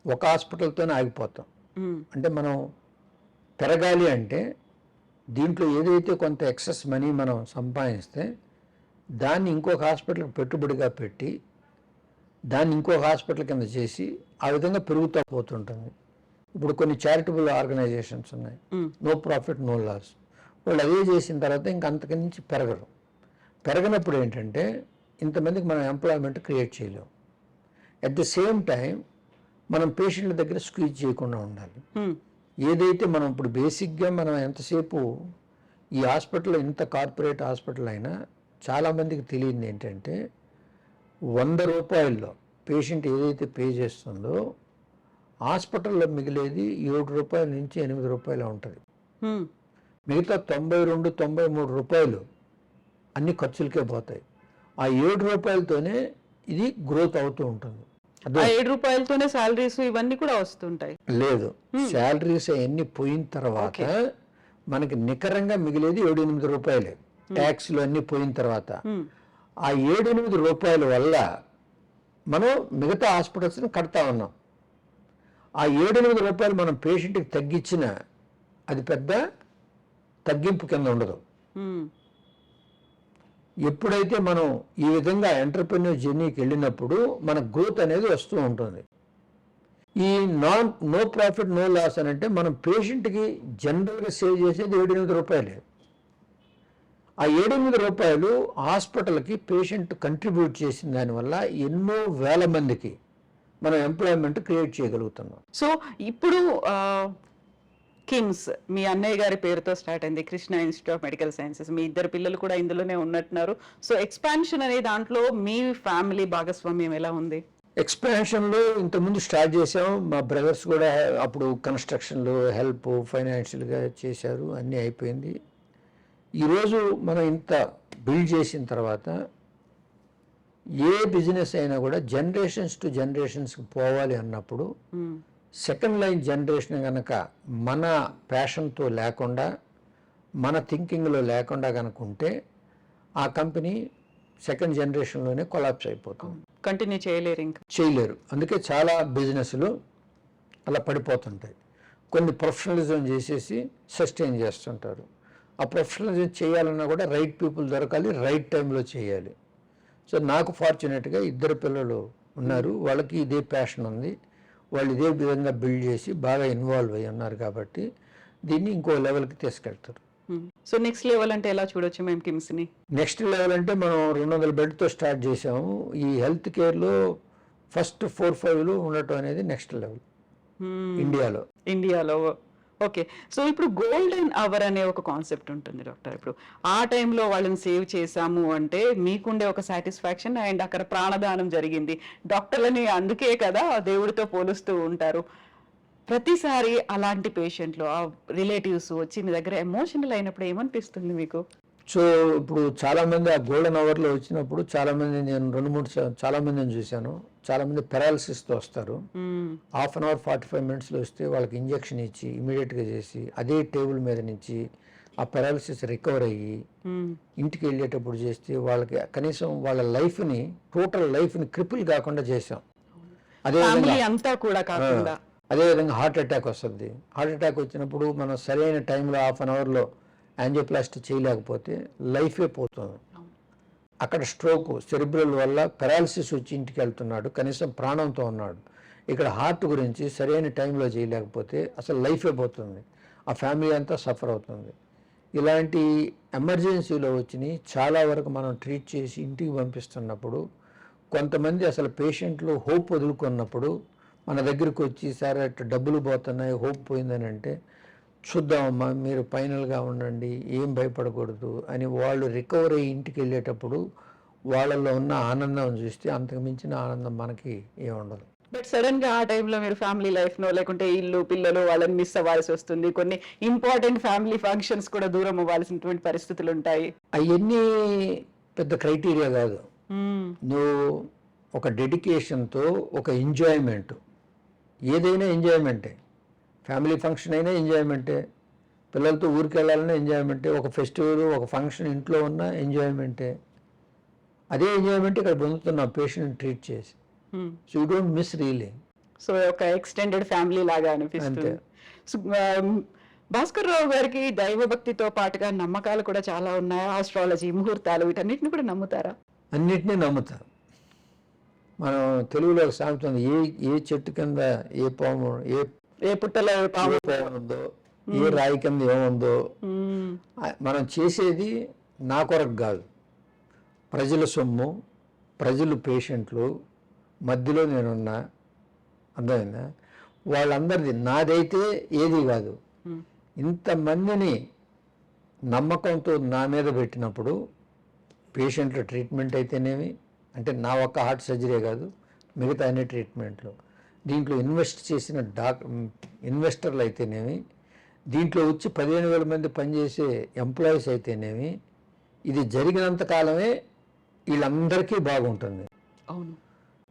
ఒక హాస్పిటల్తోనే ఆగిపోతాం. అంటే మనం పెరగాలి అంటే దీంట్లో ఏదైతే కొంత ఎక్సెస్ మనీ మనం సంపాదిస్తే దాన్ని ఇంకొక హాస్పిటల్కి పెట్టుబడిగా పెట్టి దాన్ని ఇంకొక హాస్పిటల్ కింద చేసి ఆ విధంగా పెరుగుతూ పోతుంటుంది. ఇప్పుడు కొన్ని చారిటబుల్ ఆర్గనైజేషన్స్ ఉన్నాయి, నో ప్రాఫిట్ నో లాస్. వాళ్ళు అదే చేసిన తర్వాత ఇంక అంతకు మించి పెరగనప్పుడు ఏంటంటే ఇంతమందికి మనం ఎంప్లాయ్మెంట్ క్రియేట్ చేయలేం. అట్ ద సేమ్ టైం మనం పేషెంట్ల దగ్గర స్క్వీజ్ చేయకుండా ఉండాలి. ఏదైతే మనం ఇప్పుడు బేసిక్గా మనం ఎంతసేపు ఈ హాస్పిటల్ ఇంత కార్పొరేట్ హాస్పిటల్ అయినా చాలామందికి తెలియదు ఏంటంటే 100 రూపాయల్లో పేషెంట్ ఏదైతే పే చేస్తుందో హాస్పిటల్లో మిగిలేది 7 రూపాయల నుంచి 8 రూపాయలు ఉంటుంది. హ్మ్. మిగతా 92, 93 రూపాయలు అన్ని ఖర్చులకే పోతాయి. ఆ 7 రూపాయలతోనే ఇది గ్రోత్ అవుతూ ఉంటుంది. ఆ 7 రూపాయలతోనే సాలరీస్ ఇవన్నీ కూడా వస్తుంటాయి. లేదు, శాలరీస్ అవన్నీ పోయిన తర్వాత మనకి నికరంగా మిగిలేది 7-8 రూపాయలే, ట్యాక్స్లు అన్నీ పోయిన తర్వాత. ఆ 7-8 రూపాయల వల్ల మనం మిగతా హాస్పిటల్స్ని కడతా ఉన్నాం. ఆ 7-8 రూపాయలు మనం పేషెంట్కి తగ్గించిన అది పెద్ద తగ్గింపు కింద ఉండదు. ఎప్పుడైతే మనం ఈ విధంగా ఎంటర్‌ప్రెన్యూర్ జర్నీకి వెళ్ళినప్పుడు మన గ్రోత్ అనేది వస్తూ ఉంటుంది. ఈ నో ప్రాఫిట్ నో లాస్ అని అంటే మనం పేషెంట్కి జనరల్గా సేవ్ చేసేది 7-8 రూపాయలే. ఆ 7-8 రూపాయలు హాస్పిటల్కి పేషెంట్ కంట్రిబ్యూట్ చేసిన దానివల్ల ఎన్నో వేల మందికి మనం ఎంప్లాయ్మెంట్ క్రియేట్ చేయగలుగుతున్నాం. సో ఇప్పుడు కిమ్స్ మీ అన్నయ్య గారి పేరుతో స్టార్ట్ అయింది, Krishna institute of medical sciences. మీ ఇద్దరు పిల్లలు కూడా ఇందులోనే ఉన్నట్టున్నారు. సో ఎక్స్పాన్షన్ అనే దాంట్లో మీ ఫ్యామిలీ భాగస్వామ్యం ఎలా ఉంది? ఎక్స్పాన్షన్లో ఇంతకుముందు స్టార్ట్ చేసాం. మా బ్రదర్స్ కూడా అప్పుడు కన్స్ట్రక్షన్లో హెల్ప్ ఫైనాన్షియల్గా చేశారు, అన్నీ అయిపోయింది. ఈరోజు మనం ఇంత బిల్డ్ చేసిన తర్వాత ఏ బిజినెస్ అయినా కూడా జనరేషన్స్ టు జనరేషన్స్కి పోవాలి అన్నప్పుడు సెకండ్ లైన్ జనరేషన్ కనుక మన ప్యాషన్తో లేకుండా మన థింకింగ్లో లేకుండా కనుక ఉంటే ఆ కంపెనీ సెకండ్ జనరేషన్లోనే కొలాప్స్ అయిపోతుంది, కంటిన్యూ చేయలేరు, ఇంకా చేయలేరు. అందుకే చాలా బిజినెస్లు అలా పడిపోతుంటాయి. కొన్ని ప్రొఫెషనలిజం చేసేసి సస్టైన్ చేస్తుంటారు. ఆ ప్రొఫెషనలిజం చేయాలన్నా కూడా రైట్ పీపుల్ దొరకాలి, రైట్ టైంలో చేయాలి. సో నాకు ఫార్చునేట్గా 2 పిల్లలు ఉన్నారు, వాళ్ళకి ఇదే ప్యాషన్ ఉంది, వాళ్ళు ఇదే విధంగా బిల్డ్ చేసి బాగా ఇన్వాల్వ్ అయ్యి ఉన్నారు కాబట్టి దీన్ని ఇంకో లెవెల్కి తీసుకెళ్తారు. సో నెక్స్ట్ లెవెల్ అంటే ఎలా చూడొచ్చు మేము కిమ్స్ని? నెక్స్ట్ లెవెల్ అంటే మనం 200 బెడ్తో స్టార్ట్ చేసాము. ఈ హెల్త్ కేర్లో ఫస్ట్ 4-5లో ఉండటం అనేది నెక్స్ట్ లెవెల్ ఇండియాలో. ఓకే. సో ఇప్పుడు గోల్డెన్ అవర్ అనే ఒక కాన్సెప్ట్ ఉంటుంది డాక్టర్. ఇప్పుడు ఆ టైంలో వాళ్ళని సేవ్ చేశాము అంటే మీకుండే ఒక సాటిస్ఫాక్షన్, అండ్ అక్కడ ప్రాణదానం జరిగింది. డాక్టర్లని అందుకే కదా దేవుడితో పోలుస్తూ ఉంటారు. ప్రతిసారి అలాంటి పేషెంట్లు ఆ రిలేటివ్స్ వచ్చి మీ దగ్గర ఎమోషనల్ అయినప్పుడు ఏమనిపిస్తుంది మీకు? సో ఇప్పుడు చాలామంది ఆ గోల్డెన్ అవర్లో వచ్చినప్పుడు చాలామంది నేను 2-3 చాలామందిని చూశాను. చాలామంది పెరాలసిస్తో వస్తారు. హాఫ్ అన్ అవర్ 45 మినిట్స్లో వస్తే వాళ్ళకి ఇంజెక్షన్ ఇచ్చి ఇమీడియట్గా చేసి అదే టేబుల్ మీద నుంచి ఆ పెరాలసిస్ రికవర్ అయ్యి ఇంటికి వెళ్ళేటప్పుడు చేస్తే వాళ్ళకి కనీసం వాళ్ళ లైఫ్ని టోటల్ లైఫ్ని క్రిపుల్ కాకుండా చేసాం. అదేవిధంగా హార్ట్ అటాక్ వస్తుంది. హార్ట్ అటాక్ వచ్చినప్పుడు మనం సరైన టైంలో హాఫ్ అన్ అవర్లో యాంజియోప్లాస్టీ చేయలేకపోతే లైఫే పోతుంది. అక్కడ స్ట్రోక్ సెరిబ్రల్ వల్ల పెరాలసిస్ వచ్చి ఇంటికి వెళ్తున్నాడు, కనీసం ప్రాణంతో ఉన్నాడు. ఇక్కడ హార్ట్ గురించి సరైన టైంలో చేయలేకపోతే అసలు లైఫే పోతుంది, ఆ ఫ్యామిలీ అంతా సఫర్ అవుతుంది. ఇలాంటి ఎమర్జెన్సీలో వచ్చినాయి చాలా వరకు మనం ట్రీట్ చేసి ఇంటికి పంపిస్తున్నప్పుడు కొంతమంది అసలు పేషెంట్లు హోప్ వదులుకున్నప్పుడు మన దగ్గరికి వచ్చి సరే డబ్బులు పోతున్నాయి, హోప్ పోయిందని అంటే చూద్దామమ్మా మీరు ఫైనల్గా ఉండండి, ఏం భయపడకూడదు అని వాళ్ళు రికవర్ అయ్యి ఇంటికి వెళ్ళేటప్పుడు వాళ్ళల్లో ఉన్న ఆనందం చూస్తే అంతకు మించిన ఆనందం మనకి ఏముండదు. బట్ సడన్ గా ఆ టైంలో మీరు ఫ్యామిలీ లైఫ్నో లేకుంటే ఇల్లు పిల్లలు వాళ్ళని మిస్ అవ్వాల్సి వస్తుంది, కొన్ని ఇంపార్టెంట్ ఫ్యామిలీ ఫంక్షన్స్ కూడా దూరం అవ్వాల్సినటువంటి పరిస్థితులు ఉంటాయి. అవన్నీ పెద్ద క్రైటీరియా కాదు. నువ్వు ఒక డెడికేషన్తో ఒక ఎంజాయ్మెంట్, ఏదైనా ఎంజాయ్మెంటే, ఫ్యామిలీ ఫంక్షన్ అయినా ఎంజాయ్మెంటే, పిల్లలతో ఊరికి వెళ్ళాలన్నా ఎంజాయ్మెంటే, ఒక ఫెస్టివల్ ఒక ఫంక్షన్ ఇంట్లో ఉన్న ఎంజాయ్మెంటే. అదే ఎంజాయ్మెంట్ ఇక్కడ పొందుతున్నాం పేషెంట్ ట్రీట్ చేసి. So you don't miss really. So ఒక ఎక్స్టెండెడ్ ఫ్యామిలీ లాగా అనిపిస్తుంది. భాస్కర్ రావు గారికి దైవభక్తితో పాటుగా నమ్మకాలు కూడా చాలా ఉన్నాయి. ఆస్ట్రాలజీ, ముహూర్తాలు, వీటన్నిటిని కూడా నమ్ముతారా? అన్నిటినీ నమ్ముతారు. మనం తెలుగులో సాగుతుంది, ఏ చెట్టు కింద ఏ పాము, ఏ పుట్టలో పాము ఉందో, ఏ రాయి కింద ఏముందో. మనం చేసేది నా కొరకు కాదు, ప్రజల సొమ్ము, ప్రజలు పేషెంట్లు మధ్యలో నేనున్నా, అర్థమైందా? వాళ్ళందరిది నాదైతే ఏది కాదు. ఇంతమందిని నమ్మకంతో నా మీద పెట్టినప్పుడు పేషెంట్ల ట్రీట్మెంట్ అయితేనేమి, అంటే నా ఒక్క హార్ట్ సర్జరీ కాదు, మిగతా అన్ని ట్రీట్మెంట్లు దీంట్లో ఇన్వెస్ట్ చేసిన ఇన్వెస్టర్లు అయితేనేమి, దీంట్లో వచ్చి 15,000 మంది పనిచేసే ఎంప్లాయీస్ అయితేనేమి, ఇది జరిగినంత కాలమే వీళ్ళందరికీ బాగుంటుంది. అవును.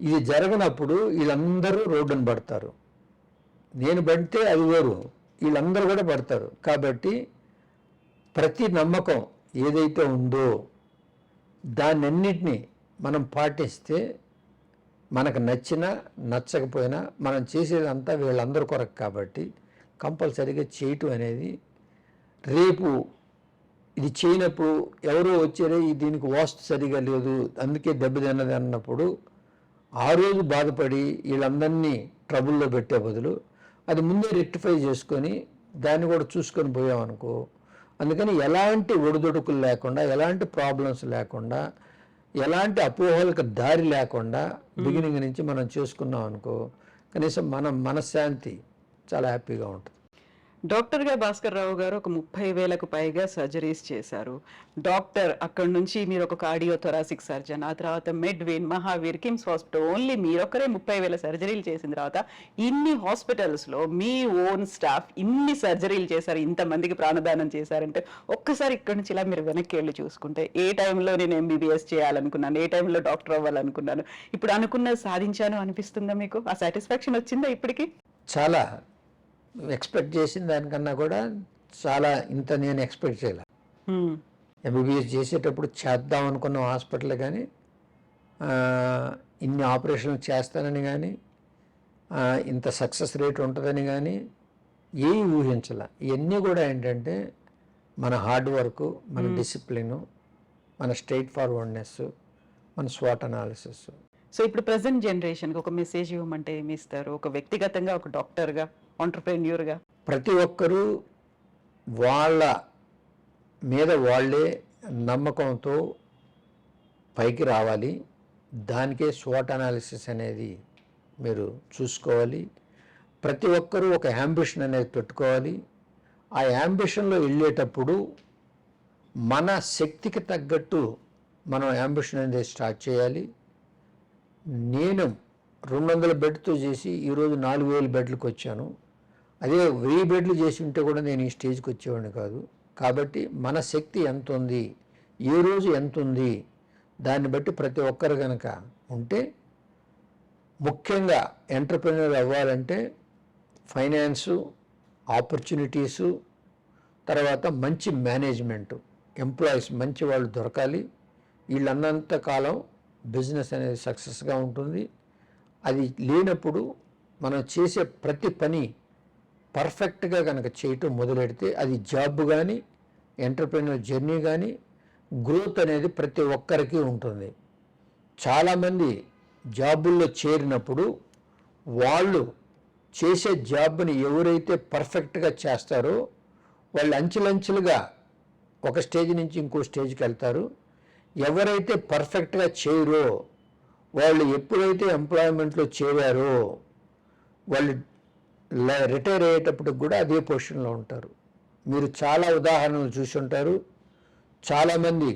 ఇది జరగనప్పుడు వీళ్ళందరూ రోడ్డున పడతారు. నేను పడితే అది వేరు, వీళ్ళందరూ కూడా పడతారు. కాబట్టి ప్రతి నమ్మకం ఏదైతే ఉందో దాన్నన్నిటినీ మనం పాటిస్తే మనకు నచ్చినా నచ్చకపోయినా మనం చేసేదంతా వీళ్ళందరి కొరకు. కాబట్టి కంపల్సరీగా చేయటం అనేది, రేపు ఇది చేయనప్పుడు ఎవరో వచ్చారే దీనికి వాస్తు సరిగా లేదు అందుకే దెబ్బతిన్నది అన్నప్పుడు ఆ రోజు బాధపడి వీళ్ళందరినీ ట్రబుల్లో పెట్టే బదులు అది ముందే రెక్టిఫై చేసుకొని దాన్ని కూడా చూసుకొని పోయామనుకో. అందుకని ఎలాంటి ఒడిదుడుకులు లేకుండా, ఎలాంటి ప్రాబ్లమ్స్ లేకుండా, ఎలాంటి అపోహలకు దారి లేకుండా బిగినింగ్ నుంచి మనం చేసుకున్నాం అనుకో, కనీసం మనం మనశ్శాంతి చాలా హ్యాపీగా ఉంటుంది. డాక్టర్గా భాస్కర్ రావు గారు ఒక 30,000కు పైగా సర్జరీస్ చేశారు. డాక్టర్ అక్కడి నుంచి మీరు ఒక కార్డియో థొరాసిక్ సర్జన్, ఆ తర్వాత మెడ్విన్, మహావీర్, కిమ్స్ హాస్పిటల్, ఓన్లీ మీరొక్కరే 30,000 సర్జరీలు చేసిన తర్వాత ఇన్ని హాస్పిటల్స్లో మీ ఓన్ స్టాఫ్ ఇన్ని సర్జరీలు చేశారు, ఇంతమందికి ప్రాణదానం చేశారంటే ఒక్కసారి ఇక్కడి నుంచి ఇలా మీరు వెనక్కి వెళ్ళి చూసుకుంటే ఏ టైంలో నేను MBBS చేయాలనుకున్నాను, ఏ టైంలో డాక్టర్ అవ్వాలనుకున్నాను, ఇప్పుడు అనుకున్నది సాధించాను అనిపిస్తుందా మీకు? ఆ సాటిస్ఫాక్షన్ వచ్చిందా ఇప్పటికి? చాలా ఎక్స్పెక్ట్ చేసిన దానికన్నా కూడా చాలా ఇంత నేను ఎక్స్పెక్ట్ చేయలే. MBBS చేసేటప్పుడు చేద్దాం అనుకున్న హాస్పిటల్ కానీ, ఇన్ని ఆపరేషన్లు చేస్తానని కానీ, ఇంత సక్సెస్ రేట్ ఉంటుందని కానీ ఏమి ఊహించాల. ఇవన్నీ కూడా ఏంటంటే మన హార్డ్ వర్క్, మన డిసిప్లిను, మన స్ట్రైట్ ఫార్వర్డ్నెస్, మన స్వాట్ అనాలిసిస్. సో ఇప్పుడు ప్రజెంట్ జనరేషన్కి ఒక మెసేజ్ ఇవ్వమంటే ఏమి ఇస్తారు? ఒక వ్యక్తిగతంగా, ఒక డాక్టర్గా, ఆంటర్‌ప్రెన్యూర్‌గా. ప్రతి ఒక్కరూ వాళ్ళ మీద వాళ్ళే నమ్మకంతో పైకి రావాలి. దానికే స్వాట్ అనాలిసిస్ అనేది మీరు చూసుకోవాలి. ప్రతి ఒక్కరూ ఒక యాంబిషన్ అనేది పెట్టుకోవాలి. ఆ యాంబిషన్లో వెళ్ళేటప్పుడు మన శక్తికి తగ్గట్టు మనం యాంబిషన్ అనేది స్టార్ట్ చేయాలి. నేను 200 బెడ్తో చేసి ఈరోజు 4,000 బెడ్లకు వచ్చాను. అదే 1000 బెడ్లు చేసి ఉంటే కూడా నేను ఈ స్టేజ్కి వచ్చేవాడిని కాదు. కాబట్టి మన శక్తి ఎంత ఉంది, ఏ రోజు ఎంత ఉంది, దాన్ని బట్టి ప్రతి ఒక్కరు కనుక ఉంటే, ముఖ్యంగా ఎంటర్‌ప్రెన్యూర్ అవ్వాలంటే ఫైనాన్సు, ఆపర్చునిటీసు, తర్వాత మంచి మేనేజ్మెంటు, ఎంప్లాయీస్ మంచి వాళ్ళు దొరకాలి. వీళ్ళన్నంత కాలం బిజినెస్ అనేది సక్సెస్గా ఉంటుంది. అది లేనప్పుడు మనం చేసే ప్రతి పని పర్ఫెక్ట్గా కనుక చేయటం మొదలెడితే అది జాబ్ కానీ, ఎంటర్‌ప్రెన్యూర్ జర్నీ కానీ, గ్రోత్ అనేది ప్రతి ఒక్కరికి ఉంటుంది. చాలామంది జాబుల్లో చేరినప్పుడు వాళ్ళు చేసే జాబ్ని ఎవరైతే పర్ఫెక్ట్గా చేస్తారో వాళ్ళు అంచెలంచెలుగా ఒక స్టేజ్ నుంచి ఇంకో స్టేజ్కి వెళ్తారు. ఎవరైతే పర్ఫెక్ట్గా చేయరో వాళ్ళు ఎప్పుడైతే ఎంప్లాయ్మెంట్లో చేరారో వాళ్ళు రిటైర్ అయ్యేటప్పటికి కూడా అదే పొజిషన్లో ఉంటారు. మీరు చాలా ఉదాహరణలు చూసి ఉంటారు. చాలామంది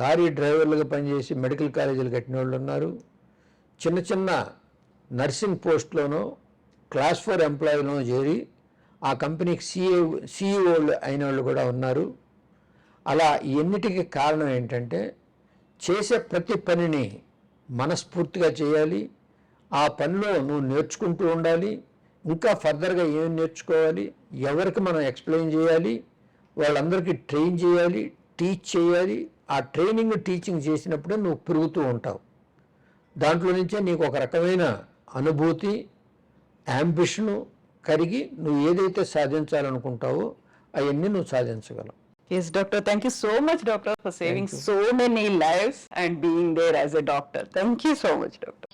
లారీ డ్రైవర్లుగా పనిచేసి మెడికల్ కాలేజీలు కట్టిన వాళ్ళు ఉన్నారు. చిన్న చిన్న నర్సింగ్ పోస్ట్లోనో క్లాస్ 4 ఎంప్లాయీలో చేరి ఆ కంపెనీకి CEO అయిన వాళ్ళు కూడా ఉన్నారు. అలా ఎన్నిటికీ కారణం ఏంటంటే చేసే ప్రతి పనిని మనస్ఫూర్తిగా చేయాలి. ఆ పనిలో నువ్వు నేర్చుకుంటూ ఉండాలి. ఇంకా ఫర్దర్గా ఏం నేర్చుకోవాలి, ఎవరికి మనం ఎక్స్ప్లెయిన్ చేయాలి, వాళ్ళందరికీ ట్రైన్ చేయాలి, టీచ్ చేయాలి. ఆ ట్రైనింగ్ టీచింగ్ చేసినప్పుడే నువ్వు పెరుగుతూ ఉంటావు. దాంట్లో నుంచే నీకు ఒక రకమైన అనుభూతి, యాంబిషను కరిగి నువ్వు ఏదైతే సాధించాలనుకుంటావో అవన్నీ నువ్వు సాధించగలవు. Yes, doctor. Thank you so much, doctor, for saving so many lives and being there as a doctor. Thank you so much, doctor.